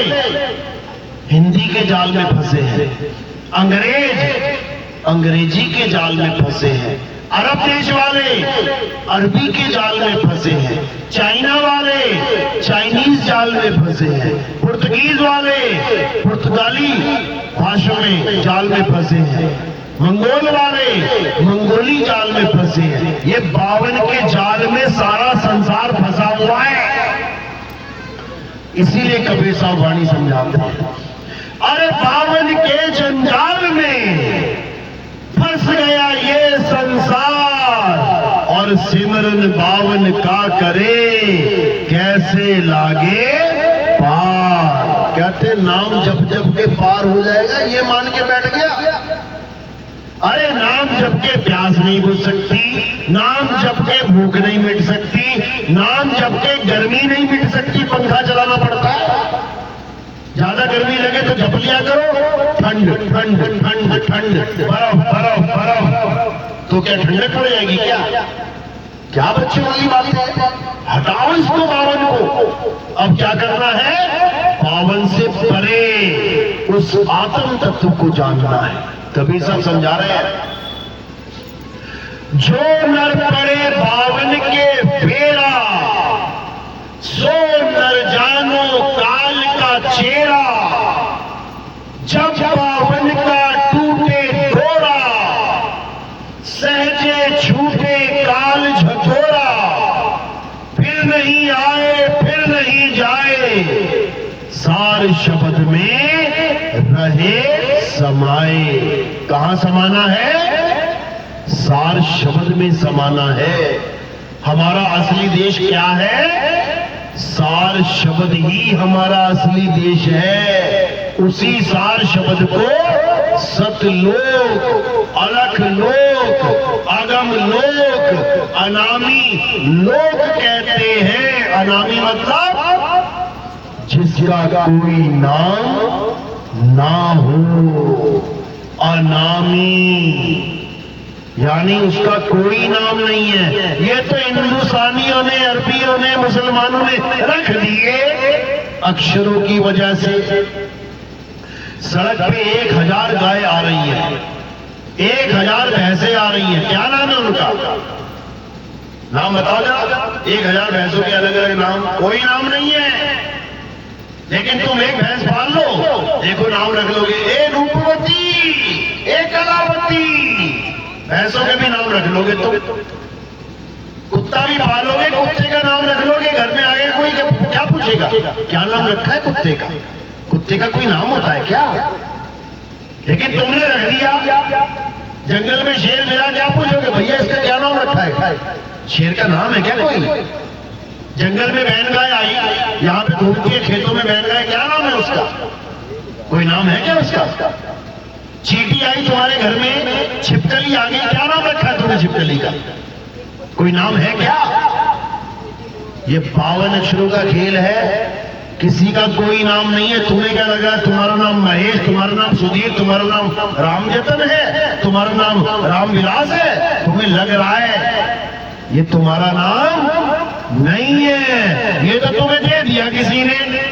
हिंदी के जाल में फंसे हैं, अंग्रेज अंग्रेजी के जाल में फंसे हैं, अरब देश वाले अरबी के जाल में फंसे हैं, चाइना वाले चाइनीज जाल में फंसे हैं, पुर्तगीज वाले पुर्तगाली भाषा में जाल में फंसे हैं, मंगोल वाले मंगोली जाल में फंसे हैं। ये बावन के जाल में सारा संसार फंसा हुआ है। इसीलिए कबीर साहब वाणी समझाते हैं, अरे बावन के जंजाल में फंस गया ये संसार, और सिमरन बावन का करे कैसे लागे पार। कहते नाम जप जप के पार हो जाएगा, ये मान के बैठ गया। अरे नाम जप के प्यास नहीं बुझ सकती, नाम जप के भूख नहीं मिट सकती, नाम जप के गर्मी नहीं मिट सकती, पंखा चलाना पड़ता है। ज्यादा गर्मी लगे तो जप लिया करो, ठंड ठंड ठंड ठंड, बर्फ बर्फ बर्फ, तो क्या ठंडक पड़ जाएगी? क्या बच्चे वाली बात है? हटाओ इसको बावन को। अब क्या करना है? बावन से परे उस आत्म तत्व को जानना है। कबीर साहब समझा रहे हैं, जो नर पड़े बावन के फेरा, सो नर जानो काल का चेहरा, जब बावन का टूटे डोरा, सहजे छूटे काल झकोरा, फिर नहीं आए फिर नहीं जाए, सार शब्द में रहे समाए। कहां समाना है? सार शब्द में समाना है। हमारा असली देश क्या है? सार शब्द ही हमारा असली देश है। उसी सार शब्द को सतलोक, अलख लोक, अगम लोक, अनामी लोक कहते हैं। अनामी मतलब जिसका कोई नाम ना हो, अनामी यानी उसका कोई नाम नहीं है। ये तो हिंदुस्तानियों ने, अरबियों ने, मुसलमानों ने रख दिए अक्षरों की वजह से। सड़क पे 1000 गाय आ रही है, 1000 भैंसे आ रही हैं, क्या नाम है उनका? नाम बताओ जरा। 1000 भैंसों के अलग अलग नाम, कोई नाम नहीं है। लेकिन तुम एक भैंस पाल लो, देखो नाम रख लोगे, ए रूपवती, ए कलावती, भैंसों के भी नाम रख लोगे। तुम कुत्ता भी पालोगे, कुत्ते का नाम रख लोगे। घर में आगे कोई क्या पूछेगा, क्या नाम रखा है कुत्ते का? कुत्ते का कोई नाम होता है क्या? लेकिन तुमने रख दिया। जंगल में शेर मिला, क्या पूछोगे, भैया इसका क्या नाम रखा है? शेर का नाम है क्या कोई? जंगल में बैन गाय आई, यहाँ पे घूमती है खेतों में बैन गाय, क्या नाम है उसका? कोई नाम है क्या उसका? चींटी आई तुम्हारे घर में, छिपकली आ गई, क्या नाम रखा है तुमने छिपकली का? कोई नाम है क्या? ये 52 अक्षरों का खेल है, किसी का कोई नाम नहीं है। तुम्हें क्या लग रहा है? तुम्हारा नाम महेश, तुम्हारा नाम सुधीर, तुम्हारा नाम रामजतन है, तुम्हारा नाम रामविलास है, तुम्हें लग रहा है। ये तुम्हारा नाम नहीं है, ये तो तुम्हें दे दिया किसी ने।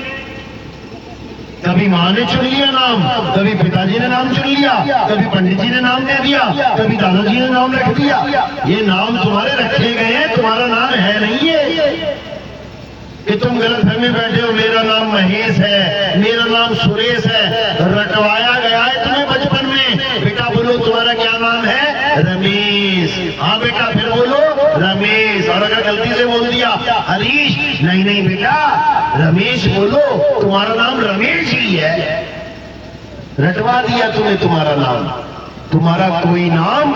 कभी माँ ने चुन लिया नाम, कभी पिताजी ने नाम चुन लिया, कभी पंडित जी ने नाम दे दिया, कभी दादाजी ने नाम रख दिया। ये नाम तुम्हारे रखे गए हैं, तुम्हारा नाम है नहीं है। कि तुम गलतफहमी बैठे हो, मेरा नाम महेश है, मेरा नाम सुरेश है, रटवाया गया है तुम्हें बचपन में। बेटा बोलो तुम्हारा क्या नाम है? हरीश, नहीं नहीं बेटा, रमेश बोलो, तुम्हारा नाम रमेश ही है। रटवा दिया तुम्हें तुम्हारा नाम, तुम्हारा कोई नाम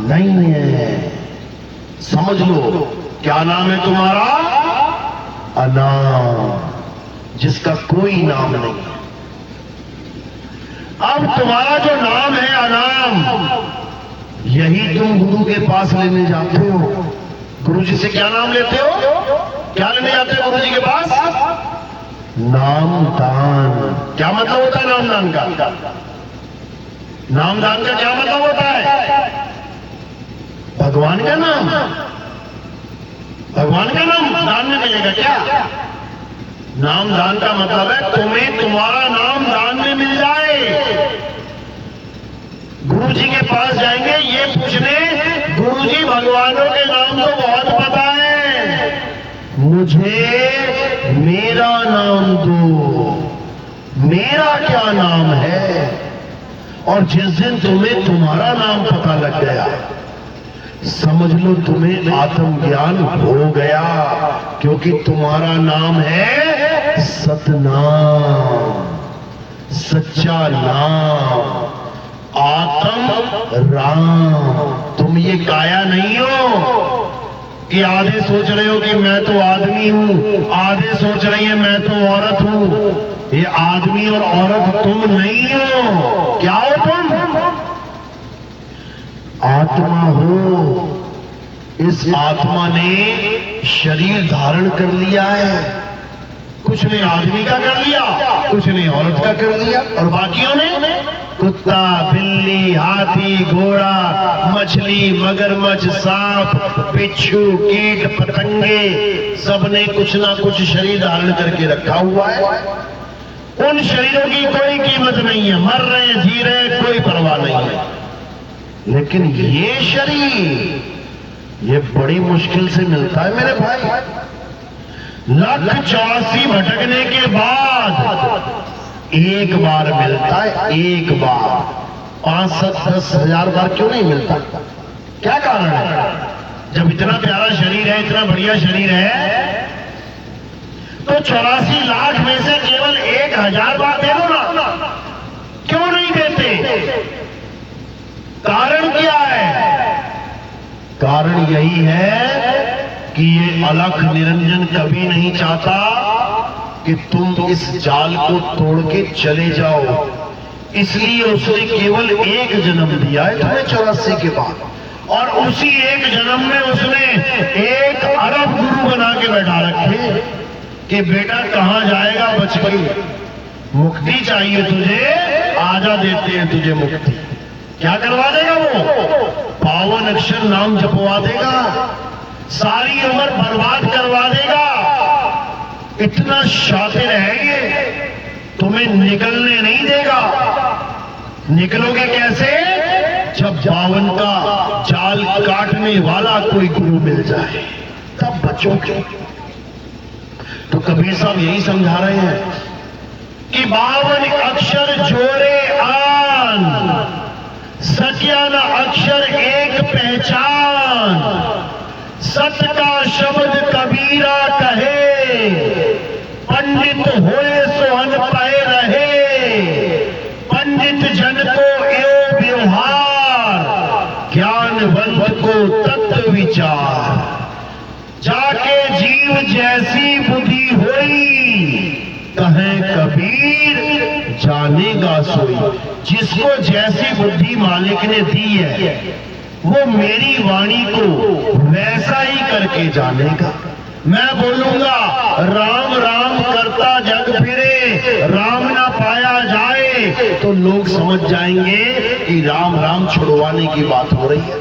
नहीं है। समझ लो, क्या नाम है तुम्हारा? अनाम, जिसका कोई नाम नहीं है। अब तुम्हारा जो नाम है अनाम, यही तुम गुरु के पास लेने जाते हो। गुरु जी से क्या नाम लेते हो? क्या लेने जाते हो गुरु जी के पास? नामदान। क्या मतलब होता है नामदान का? नामदान का क्या मतलब होता है? भगवान का नाम, भगवान का नाम दान में मिलेगा क्या? नामदान का मतलब है तुम्हें तुम्हारा नाम दान में मिल जाए। गुरु जी के पास जाएंगे ये पूछने, गुरु जी भगवानों के नाम तो बहुत पता है, मुझे मेरा नाम दो, मेरा क्या नाम है? और जिस दिन तुम्हें तुम्हारा नाम पता लग गया, समझ लो तुम्हें आत्मज्ञान हो गया, क्योंकि तुम्हारा नाम है सतनाम, सच्चा नाम, आत्म राम। तुम ये काया नहीं हो कि आधे सोच रहे हो कि मैं तो आदमी हूं, आधे सोच रही है मैं तो औरत हूं। ये आदमी और औरत तुम नहीं हो। क्या हो तुम? आत्मा हो। इस आत्मा ने शरीर धारण कर लिया है, कुछ ने आदमी का कर लिया, कुछ ने औरत का कर लिया, और बाकियों ने कुत्ता, बिल्ली, हाथी, घोड़ा, मछली, मगरमच्छ, सांप, बिच्छू, कीट, पतंगे, सबने कुछ ना कुछ शरीर धारण करके रखा हुआ है। उन शरीरों की कोई कीमत नहीं है, मर रहे जी रहे, कोई परवाह नहीं है। लेकिन ये शरीर, ये बड़ी मुश्किल से मिलता है मेरे भाई। 1,84 भटकने के बाद एक बार मिलता है, एक बार। 5-7-10 हजार बार क्यों नहीं मिलता? क्या कारण है? जब इतना प्यारा शरीर है, इतना बढ़िया शरीर है, तो 84 लाख में से केवल 1,000 बार दे दो ना, क्यों नहीं देते? कारण क्या है? कारण यही है कि ये अलख निरंजन कभी नहीं चाहता कि तुम इस जाल को तोड़ के चले जाओ, इसलिए उसने केवल एक जन्म दिया है तुम्हें 84 के बाद, और उसी एक जन्म में उसने 1 अरब गुरु बना के बैठा रखे कि बेटा कहां जाएगा बच के, मुक्ति चाहिए तुझे, आजा देते हैं तुझे मुक्ति। क्या करवा देगा वो? पावन अक्षर नाम जपवा देगा, सारी उम्र बर्बाद करवा देगा। इतना शातिर है ये, तुम्हें निकलने नहीं देगा। निकलोगे कैसे? जब 52 का जाल काटने वाला कोई गुरु मिल जाए, तब बचोगे। तो कबीर साहब यही समझा रहे हैं कि 52 अक्षर जोड़े आन, सत्या न अक्षर एक पहचान, सत का शब्द कबीरा कहे, पंडित होए सोहन पाए रहे, पंडित जन को एवं व्यवहार, ज्ञानवंत को तत्व विचार, जाके जीव जैसी बुद्धि होई, कहे कबीर जानेगा सोई। जिसको जैसी बुद्धि मालिक ने दी है, वो मेरी वाणी को वैसा ही करके जानेगा। मैं बोलूंगा राम राम करता जग फिरे, राम ना पाया जाए, तो लोग समझ जाएंगे कि राम राम छुड़वाने की बात हो रही है।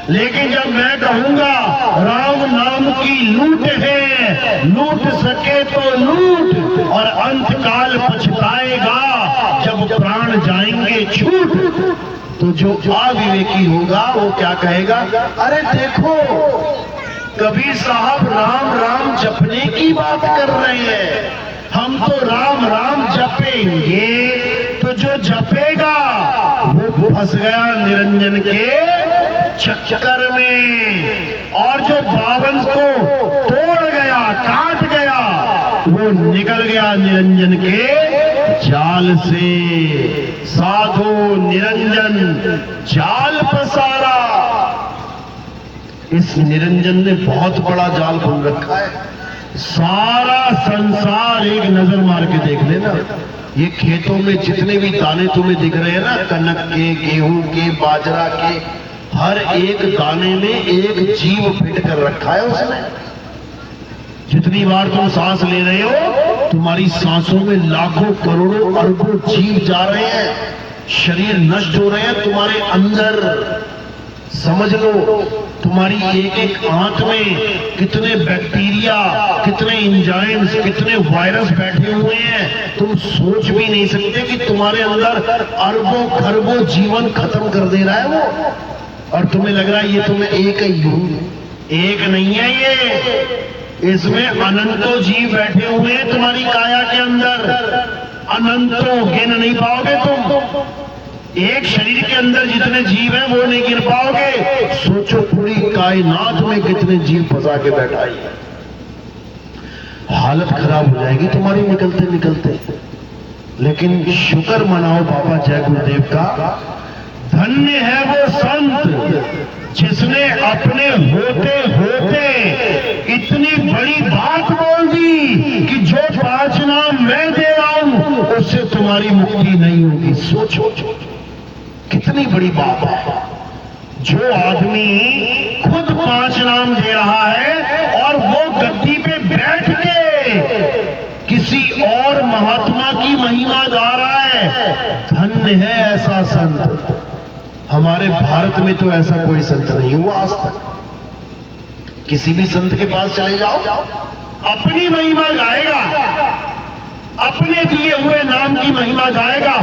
लेकिन जब मैं कहूंगा राम नाम की लूट है, लूट सके तो लूट, और अंत काल पछताएगा जब प्राण जाएंगे छूट, तो जो अविवेकी होगा वो क्या कहेगा? अरे देखो कबीर साहब राम राम जपने की बात कर रहे हैं, हम तो राम राम जपेंगे। तो जो जपेगा वो फंस गया निरंजन के चक्कर में, और जो 52 को तोड़ वो निकल गया निरंजन के जाल से। साधो निरंजन जाल पसारा। इस निरंजन ने बहुत बड़ा जाल बुन रखा है। सारा संसार एक नजर मार के देख लेना, ये खेतों में जितने भी दाने तुम्हें दिख रहे हैं ना, कनक के, गेहूं के, बाजरा के, हर एक दाने में एक जीव फिट कर रखा है उसने। जितनी बार तुम सांस ले रहे हो, तुम्हारी सांसों में लाखों करोड़ों अरबों जीव जा रहे हैं, शरीर नष्ट हो रहे हैं तुम्हारे अंदर। समझ लो, तुम्हारी एक एक आंत में कितने बैक्टीरिया, कितने एंजाइम्स, कितने वायरस बैठे हुए हैं, तुम सोच भी नहीं सकते कि तुम्हारे अंदर अरबों खरबों जीवन खत्म कर दे रहा है वो। और तुम्हें लग रहा है ये तुम्हें एक ही हूं। एक नहीं है ये, इसमें अनंतों जीव बैठे हुए हैं तुम्हारी काया के अंदर। अनंतों गिन नहीं पाओगे तुम। एक शरीर के अंदर जितने जीव हैं वो नहीं गिन पाओगे। सोचो पूरी कायनात में कितने जीव फंसा के बैठाई है। हालत खराब हो जाएगी तुम्हारी निकलते निकलते। लेकिन शुक्र मनाओ बाबा जय गुरुदेव का। धन्य है वो संत जिसने अपने होते होते इतनी बड़ी बात बोल दी कि जो 5 नाम मैं दे रहा हूं उससे तुम्हारी मुक्ति नहीं होगी। सोचो कितनी बड़ी बात है। जो आदमी खुद 5 नाम दे रहा है और वो गद्दी पे बैठ के किसी और महात्मा की महिमा गा रहा है, धन्य है ऐसा संत। हमारे भारत में तो ऐसा कोई संत नहीं हुआ आज तक। किसी भी संत के पास चले जाओ, अपनी महिमा गाएगा, अपने दिए हुए नाम की महिमा गाएगा,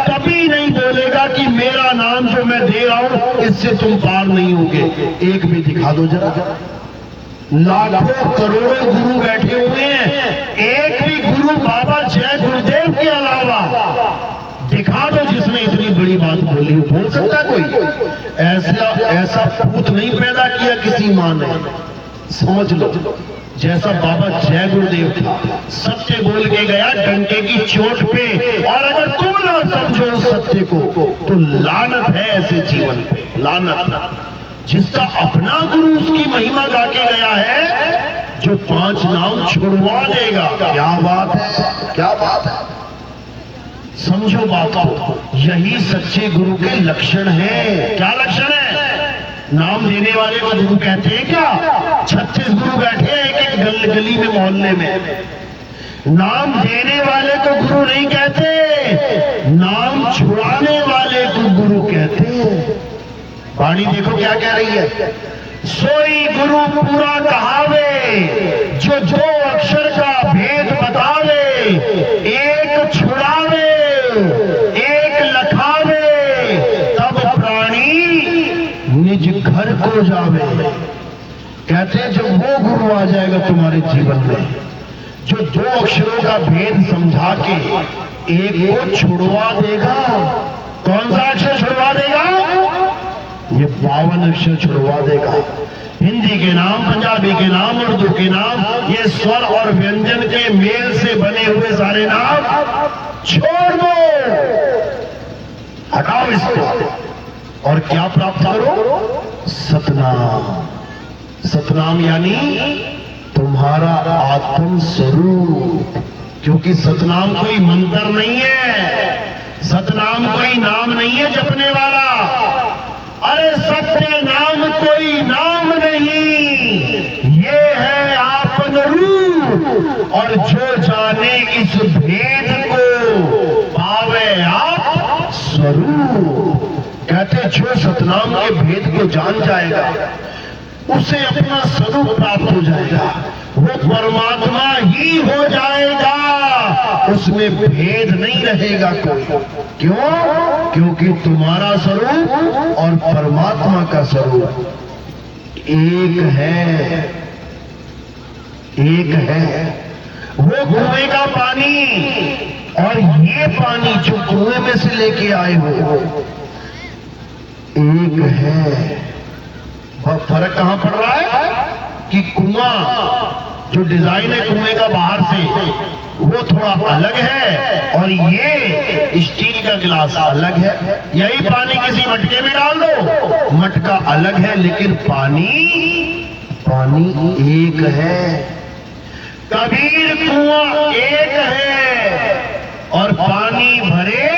कभी नहीं बोलेगा कि मेरा नाम जो मैं दे रहा हूं इससे तुम पार नहीं होगे। एक भी दिखा दो जरा। लाखों करोड़ों गुरु बैठे हुए हैं, एक भी गुरु बाबा जय गुरुदेव के अलावा दिखा दो जिसने इतनी बड़ी बात बोली हो। बोल सकता है कोई? ऐसा पूत नहीं पैदा किया किसी मां ने। समझ लो, जैसा बाबा जय गुरुदेव था, सत्य बोल के गया डंके की चोट पे। और अगर तुम ना समझो सत्य को तो लानत है ऐसे जीवन पे, लानत। जिसका अपना गुरु उसकी महिमा गा के गया है, जो 5 नाम छुड़वा देगा। क्या बात है, क्या बात है। समझो बात को, यही सच्चे गुरु के लक्षण हैं। क्या लक्षण है? नाम देने वाले को गुरु कहते हैं क्या? 36 गुरु बैठे हैं एक एक गली में, मोहल्ले में। नाम देने वाले को गुरु नहीं कहते, नाम छुड़ाने वाले को गुरु कहते हैं। वाणी देखो क्या कह रही है। सोई गुरु पूरा कहावे, जो 2 अक्षर का भेद बतावे। एक छुड़ावे, एक लखावे, तब प्राणी निज घर को जावे। कहते हैं जब वो गुरु आ जाएगा तुम्हारे जीवन में, जो 2 अक्षरों का भेद समझा के एक को छुड़वा देगा। कौन सा अक्षर छुड़वा देगा? ये 52 अक्षर छुड़वा देगा। हिंदी के नाम, पंजाबी के नाम, उर्दू के नाम, ये स्वर और व्यंजन के मेल से बने हुए सारे नाम छोड़ दो, हटाओ इसको। और क्या प्राप्त करो? सतनाम। सतनाम यानी तुम्हारा आत्म स्वरूप। क्योंकि सतनाम कोई मंत्र नहीं है, सतनाम कोई नाम नहीं है जपने वाला। अरे सत्य नाम कोई नाम नहीं, ये है आपन रूप। और जो जाने इस भेद को पावे आप स्वरूप। कहते जो सतनाम के भेद को जान जाएगा उसे अपना स्वरूप प्राप्त हो जाएगा, वो परमात्मा ही हो जाएगा, उसमें भेद नहीं रहेगा कोई। क्यों? क्योंकि तुम्हारा स्वरूप और परमात्मा का स्वरूप एक है, एक है। वो कुएं का पानी और ये पानी जो कुएं में से लेके आए हो एक है। और फर्क कहां पड़ रहा है कि कुआं जो डिजाइन है कुएं का बाहर से वो थोड़ा अलग है और ये स्टील का गिलास अलग है। यही पानी किसी मटके में डाल दो, मटका अलग है लेकिन पानी एक है। कबीर कुआं एक है और पानी भरे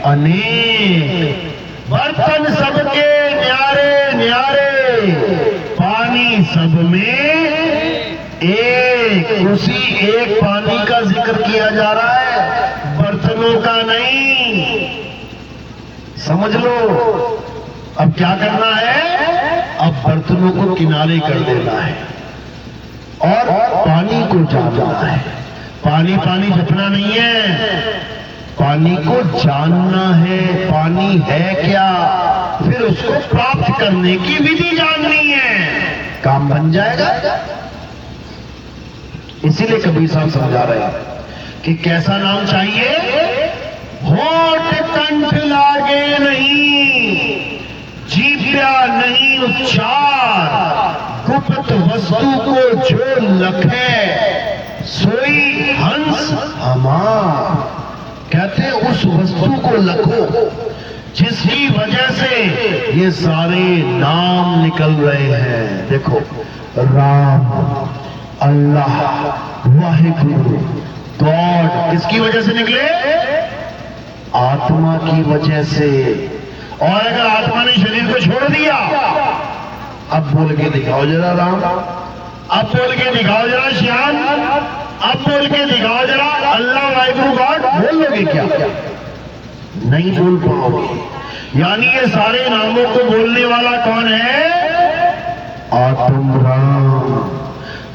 अनेक। बर्तन सबके न्यारे न्यारे, पानी सब में एक। उसी एक पानी का जिक्र किया जा रहा है, बर्तनों का नहीं। समझ लो। अब क्या करना है? अब बर्तनों को किनारे कर देना है और पानी को जानना है। पानी पानी जपना नहीं है, पानी को जानना है। पानी है क्या, फिर उसको प्राप्त करने की विधि जाननी है, काम बन जाएगा। इसीलिए कबीर साहब समझा रहे हैं कि कैसा नाम चाहिए? होठ कंठ लागे नहीं, जीव्या नहीं उच्चार, गुप्त वस्तु को जो लखे, सोई हंस हमार। कहते हैं उस वस्तु को लखो जिसकी वजह से ये सारे नाम निकल रहे हैं। देखो, राम, अल्लाह, वाहिगुरु, गॉड किसकी वजह से निकले? आत्मा की वजह से। और अगर आत्मा ने शरीर को छोड़ दिया, अब बोल के दिखाओ जरा राम, अब बोल के दिखाओ जरा श्याम, अब बोल के दिखाओ जरा अल्लाह, वाहिगुरु, गॉड। बोल लोगे क्या? नहीं बोल पाओगे। यानी ये सारे नामों को बोलने वाला कौन है? आत्म राम।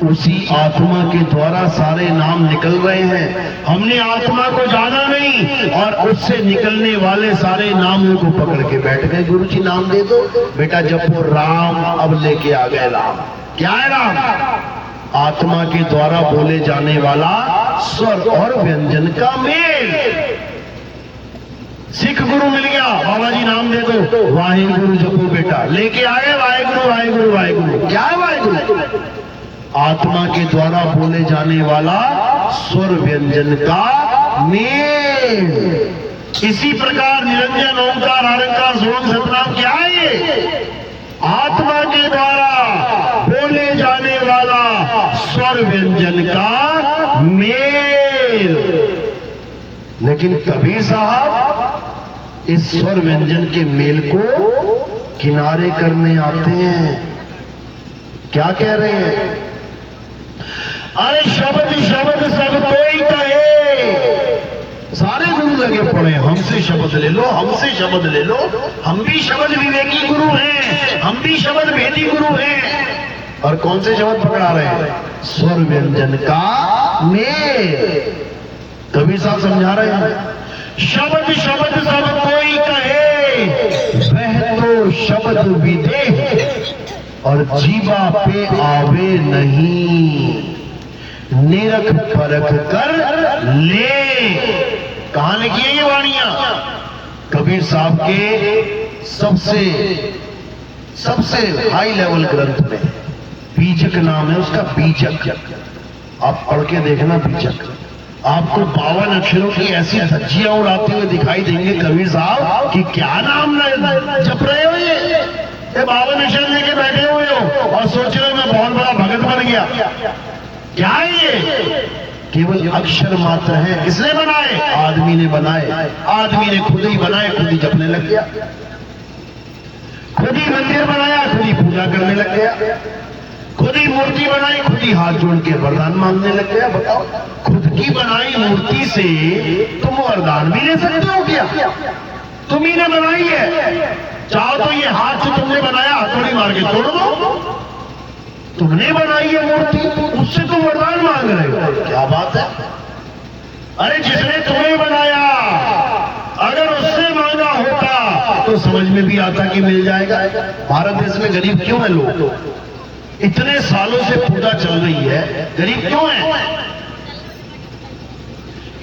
उसी आत्मा के द्वारा सारे नाम निकल रहे हैं। हमने आत्मा को जाना नहीं और उससे निकलने वाले सारे नामों को पकड़ के बैठ गए। गुरु जी नाम दे दो बेटा, जपो राम। अब लेके आ गए राम। क्या है राम? आत्मा के द्वारा बोले जाने वाला स्वर और व्यंजन का मेल। सिख गुरु मिल गया, बाबा जी नाम दे दो, वाहिगुरु जपो बेटा। लेके आए वाहिगुरु वाहिगुरु वाहिगुरु। क्या है वाहिगुरु? आत्मा के द्वारा बोले जाने वाला स्वर व्यंजन का मेल। इसी प्रकार निरंजन ओंकार आरंकार सोम सतनाम क्या है ये? आत्मा के द्वारा बोले जाने वाला स्वर व्यंजन का मेल। लेकिन कबीर साहब इस स्वर व्यंजन के मेल को किनारे करने आते हैं। क्या कह रहे हैं? अरे शब्द शब्द सब कोई कहे। सारे गुरु लगे पड़े, हमसे शब्द ले लो, हमसे शब्द ले लो। हम भी शब्द विवेकी गुरु हैं, हम भी शब्द भेदी गुरु हैं। और कौन से शब्द पकड़ा रहे हैं? स्वर व्यंजन का मेल। कबीर साहब समझा रहे हैं, शब्द शब्द सब कोई कहे, वह तो शब्द विदेह और जीवा पे आवे नहीं। निरख परख कर ले। कहां लिखी है ये वाणियां? कबीर साहब के सबसे हाई लेवल ग्रंथ में बीजक नाम है उसका। बीजक आप पढ़ के देखना। बीजक आपको 52 अक्षरों की ऐसी धज्जियां उड़ाते हुए दिखाई देंगे कबीर साहब कि क्या नाम जप रहे हो ये 52 अक्षर लेके बैठे हुए हो और सोच रहे हो मैं बहुत बड़ा भगत बन गया। क्या है ये? केवल अक्षर मात्र है। किसने बनाए? आदमी ने बनाए। आदमी ने खुद ही बनाए, खुद ही जपने लग गया, खुद ही मंदिर बनाया, खुद ही पूजा करने लग गया, खुद ही मूर्ति बनाई, खुद ही हाथ जोड़ के वरदान मांगने लग गया। बताओ, खुद की बनाई मूर्ति से तुम वरदान भी ले सकते हो क्या? तुम ही ने बनाई है। चाहो तो ये हाथ जो तुमने बनाया हथौड़ी मार के तोड़ दो। तुमने बनाई है मूर्ति, उससे तुम वरदान मांग रहे हो। क्या बात है? अरे जिसने तुम्हें बनाया अगर उससे मांगा होता तो समझ में भी आता कि मिल जाएगा। भारत देश में गरीब क्यों है लोग? इतने सालों से पूजा चल रही है, गरीब क्यों है?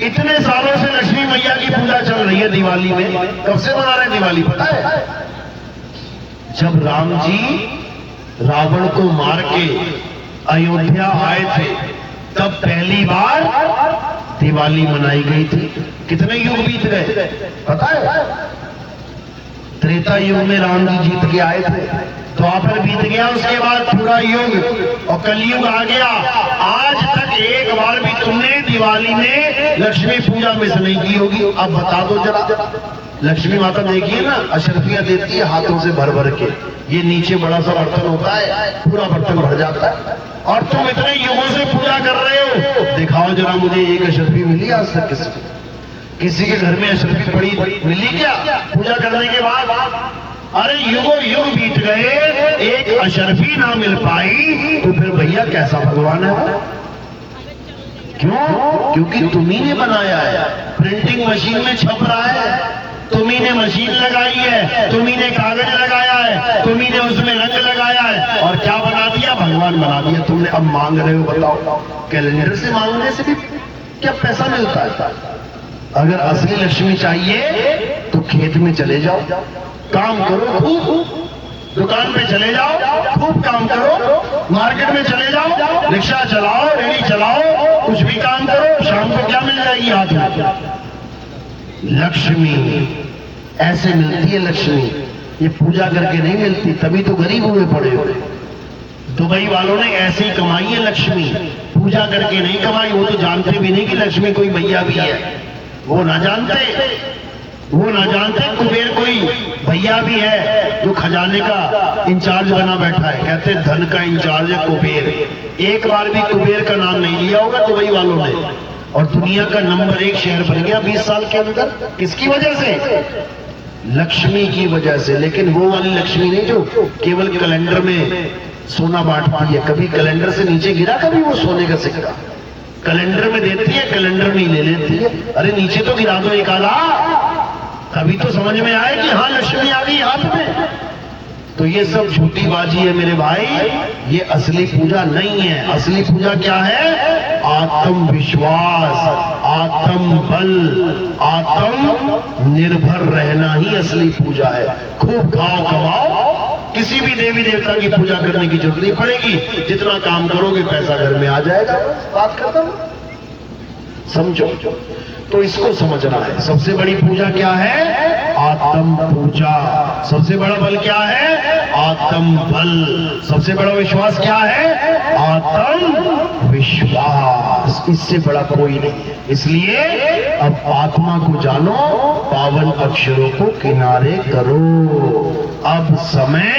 इतने सालों से लक्ष्मी मैया की पूजा चल रही है। दिवाली में कब से मना रहे हैं दिवाली पता है? जब राम जी रावण को मार के अयोध्या आए थे तब पहली बार दिवाली मनाई गई थी। कितने युग बीत गए पता है? त्रेता युग में राम जी जीत के आए थे, द्वापर बीत गया, उसके बाद पूरा युग और कलयुग आ गया। आज तक एक बार भी तुमने दिवाली में लक्ष्मी पूजा मिस नहीं की होगी। अब बता दो जरा। लक्ष्मी माता देखिए ना, अशर्फियां देती है हाथों से भर भर के। ये नीचे बड़ा सा बर्तन होता है, पूरा बर्तन भर जाता है, और तुम इतने युगों से पूजा कर रहे हो। दिखाओ जरा मुझे एक अशर्फी मिली आज तक? किसी के घर में अशर्फी पड़ी मिली क्या पूजा करने के बाद? अरे युगों युग बीत गए, एक अशर्फी ना मिल पाई, तो फिर भैया कैसा भगवान है वो? क्यों? क्योंकि तुम्ही ने बनाया है, प्रिंटिंग मशीन में छप रहा है, तुम्ही ने मशीन लगाई है, तुम्ही ने कागज लगाया है, तुम्ही ने उसमें रंग लगाया है, और क्या बना दिया? भगवान बना दिया तुमने। अब मांग रहे हो, बताओ कैलेंडर से मांगने से भी क्या पैसा मिलता है? अगर असली लक्ष्मी चाहिए तो खेत में चले जाओ, काम करो खूब, दुकान पे चले जाओ, खूब काम करो, मार्केट में चले जाओ, रिक्शा चलाओ, रेडी चलाओ, कुछ भी काम करो, शाम को क्या मिल जाएगी हाथ में? लक्ष्मी ऐसे मिलती है। लक्ष्मी ये पूजा करके नहीं मिलती, तभी तो गरीब हुए पड़े हो। दुबई वालों ने ऐसे ही कमाई है लक्ष्मी, पूजा करके नहीं कमाई। वो तो जानते भी नहीं कि लक्ष्मी कोई भैया भी है, वो ना जानते कुबेर कोई भैया भी है जो खजाने का इंचार्ज बना बैठा है। कहते धन का इंचार्ज है कुबेर। एक बार भी कुबेर का नाम नहीं लिया होगा दुबई वालों ने, और दुनिया का नंबर 1 शहर बन गया 20 साल के अंदर। किसकी वजह से? लक्ष्मी की वजह से। लेकिन वो वाली लक्ष्मी नहीं जो केवल कैलेंडर में सोना बांटती है। कभी कैलेंडर से नीचे गिरा कभी वो सोने का सिक्का? कैलेंडर में देती है, कैलेंडर में ही ले लेती है। अरे नीचे तो गिरा दो एक आधा, तभी तो समझ में आए कि हाँ लक्ष्मी आ गई हाथ में। तो ये सब झूठी बाजी है मेरे भाई, ये असली पूजा नहीं है। असली पूजा क्या है? आत्मविश्वास, आत्म बल, आत्म निर्भर रहना ही असली पूजा है। खूब खाओ कमाओ, किसी भी देवी देवता की पूजा करने की जरूरत नहीं पड़ेगी। जितना काम करोगे पैसा घर में आ जाएगा। बात खत्म, समझो। तो इसको समझना है। सबसे बड़ी पूजा क्या है? आत्म पूजा। सबसे बड़ा बल क्या है? आत्म बल। सबसे बड़ा विश्वास क्या है? आत्म विश्वास। इससे बड़ा कोई नहीं। इसलिए अब आत्मा को जानो, पावन अक्षरों को किनारे करो। अब समय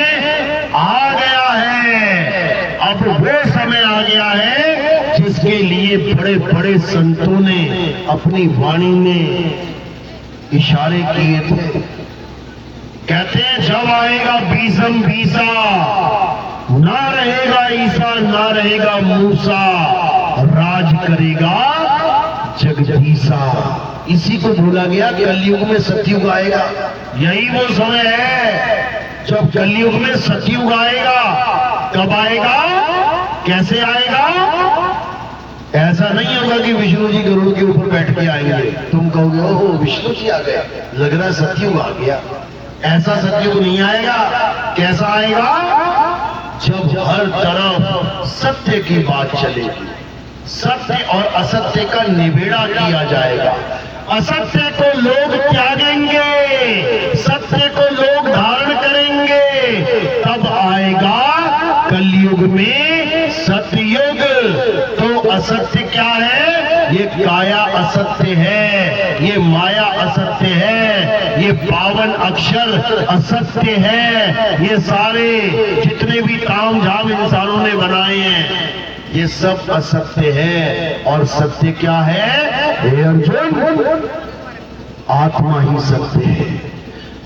आ गया है, अब वो समय आ गया है जिसके लिए बड़े बड़े संतों ने अपनी वाणी में इशारे किए थे। कहते हैं जब आएगा बीसम बीसा, ना रहेगा ईसा ना रहेगा मूसा, राज करेगा जगदीसा। इसी को भूला गया। कलयुग में सतयुग आएगा। यही वो समय है जब कलयुग में सतयुग आएगा। कब आएगा? कैसे आएगा? ऐसा नहीं होगा कि विष्णु जी गरुड़ के ऊपर बैठ के आएंगे, तुम कहोगे ओहो विष्णु जी आ गए, लग रहा है सतयुग आ गया। ऐसा सतयुग नहीं आएगा। कैसा आएगा? जब हर तरफ सत्य की बात चलेगी, सत्य और असत्य का निबेड़ा किया जाएगा। असत्य को लोग त्यागेंगे, सत्य को लोग धारण करेंगे। तब आएगा कलयुग में सतयुग। तो असत्य क्या है? ये काया असत्य है, ये माया असत्य है, ये पावन अक्षर असत्य है। ये सारे जितने भी ताम झाम इंसानों ने बनाए हैं ये सब असत्य है। और सत्य क्या है? हे अर्जुन, आत्मा ही सत्य है।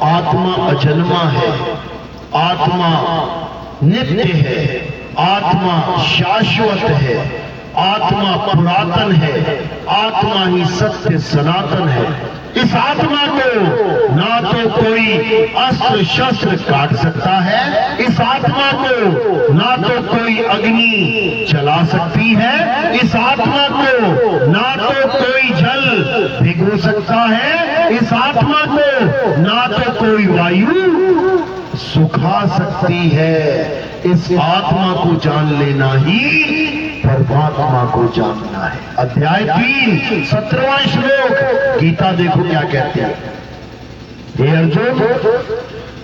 आत्मा अजन्मा है, आत्मा नित्य है, आत्मा शाश्वत है, आत्मा पुरातन है, आत्मा ही सत्य सनातन है। इस आत्मा को ना तो कोई अस्त्र शस्त्र काट सकता है, इस आत्मा को ना तो कोई अग्नि जला सकती है, इस आत्मा को ना तो कोई जल भिगो सकता है, इस आत्मा को ना तो कोई वायु सुखा सकती है। इस आत्मा को जान लेना ही परमात्मा को जानना है। अध्याय 3 17वां श्लोक गीता देखो क्या कहते हैं। हे अर्जुन,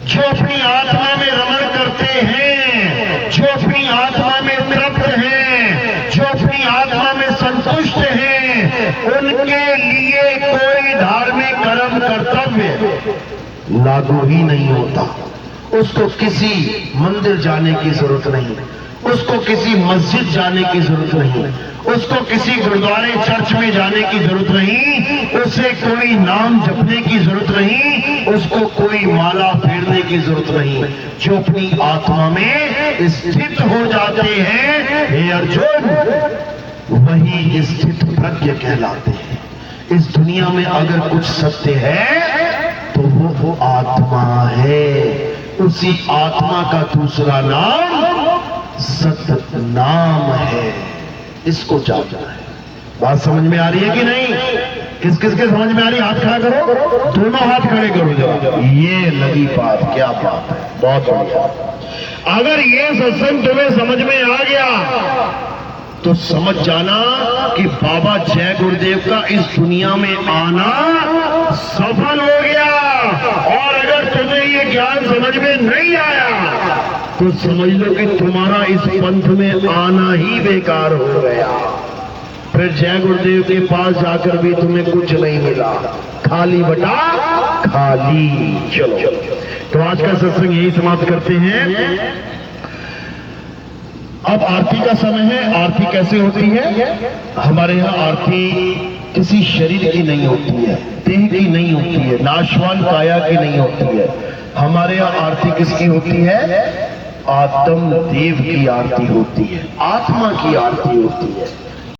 जो अपनी आत्मा में रमण करते हैं, जो अपनी आत्मा में तृप्त हैं, जो अपनी आत्मा में संतुष्ट हैं, उनके लिए कोई धार्मिक कर्म कर्तव्य लागू ही नहीं होता। उसको किसी मंदिर जाने की जरूरत नहीं, उसको किसी मस्जिद जाने की जरूरत नहीं, उसको किसी गुरुद्वारे चर्च में जाने की जरूरत नहीं, उसे कोई नाम जपने की जरूरत नहीं, उसको कोई माला फेरने की जरूरत नहीं। जो अपनी आत्मा में स्थित हो जाते हैं, हे अर्जुन, वही स्थित प्रज्ञ कहलाते हैं। इस दुनिया में अगर कुछ सत्य है तो वो आत्मा है। उसी आत्मा का दूसरा नाम सत्य नाम है। इसको जानना है। बात समझ में आ रही है कि नहीं? किस किस के समझ में आ रही है? हाथ खड़ा करो, दोनों हाथ खड़े करो जरा। ये लगी बात, क्या बात है, बहुत बढ़िया। अगर ये सत्संग तुम्हें समझ में आ गया तो समझ जाना कि बाबा जय गुरुदेव का इस दुनिया में आना सफल हो गया। और अगर तुम्हें ये ज्ञान समझ में नहीं आया तो समझ लो कि तुम्हारा इस पंथ में आना ही बेकार हो गया। फिर जय गुरुदेव के पास जाकर भी तुम्हें कुछ नहीं मिला, खाली बटा खाली। चलो तो आज का सत्संग यही समाप्त करते हैं। अब आरती का समय है। आरती कैसे होती है? हमारे यहाँ आरती किसी शरीर की नहीं होती है, देह की नहीं होती है, नाशवान काया की नहीं होती है। हमारे यहाँ आरती किसकी होती है? आत्म देव की आरती होती है, आत्मा की आरती होती है।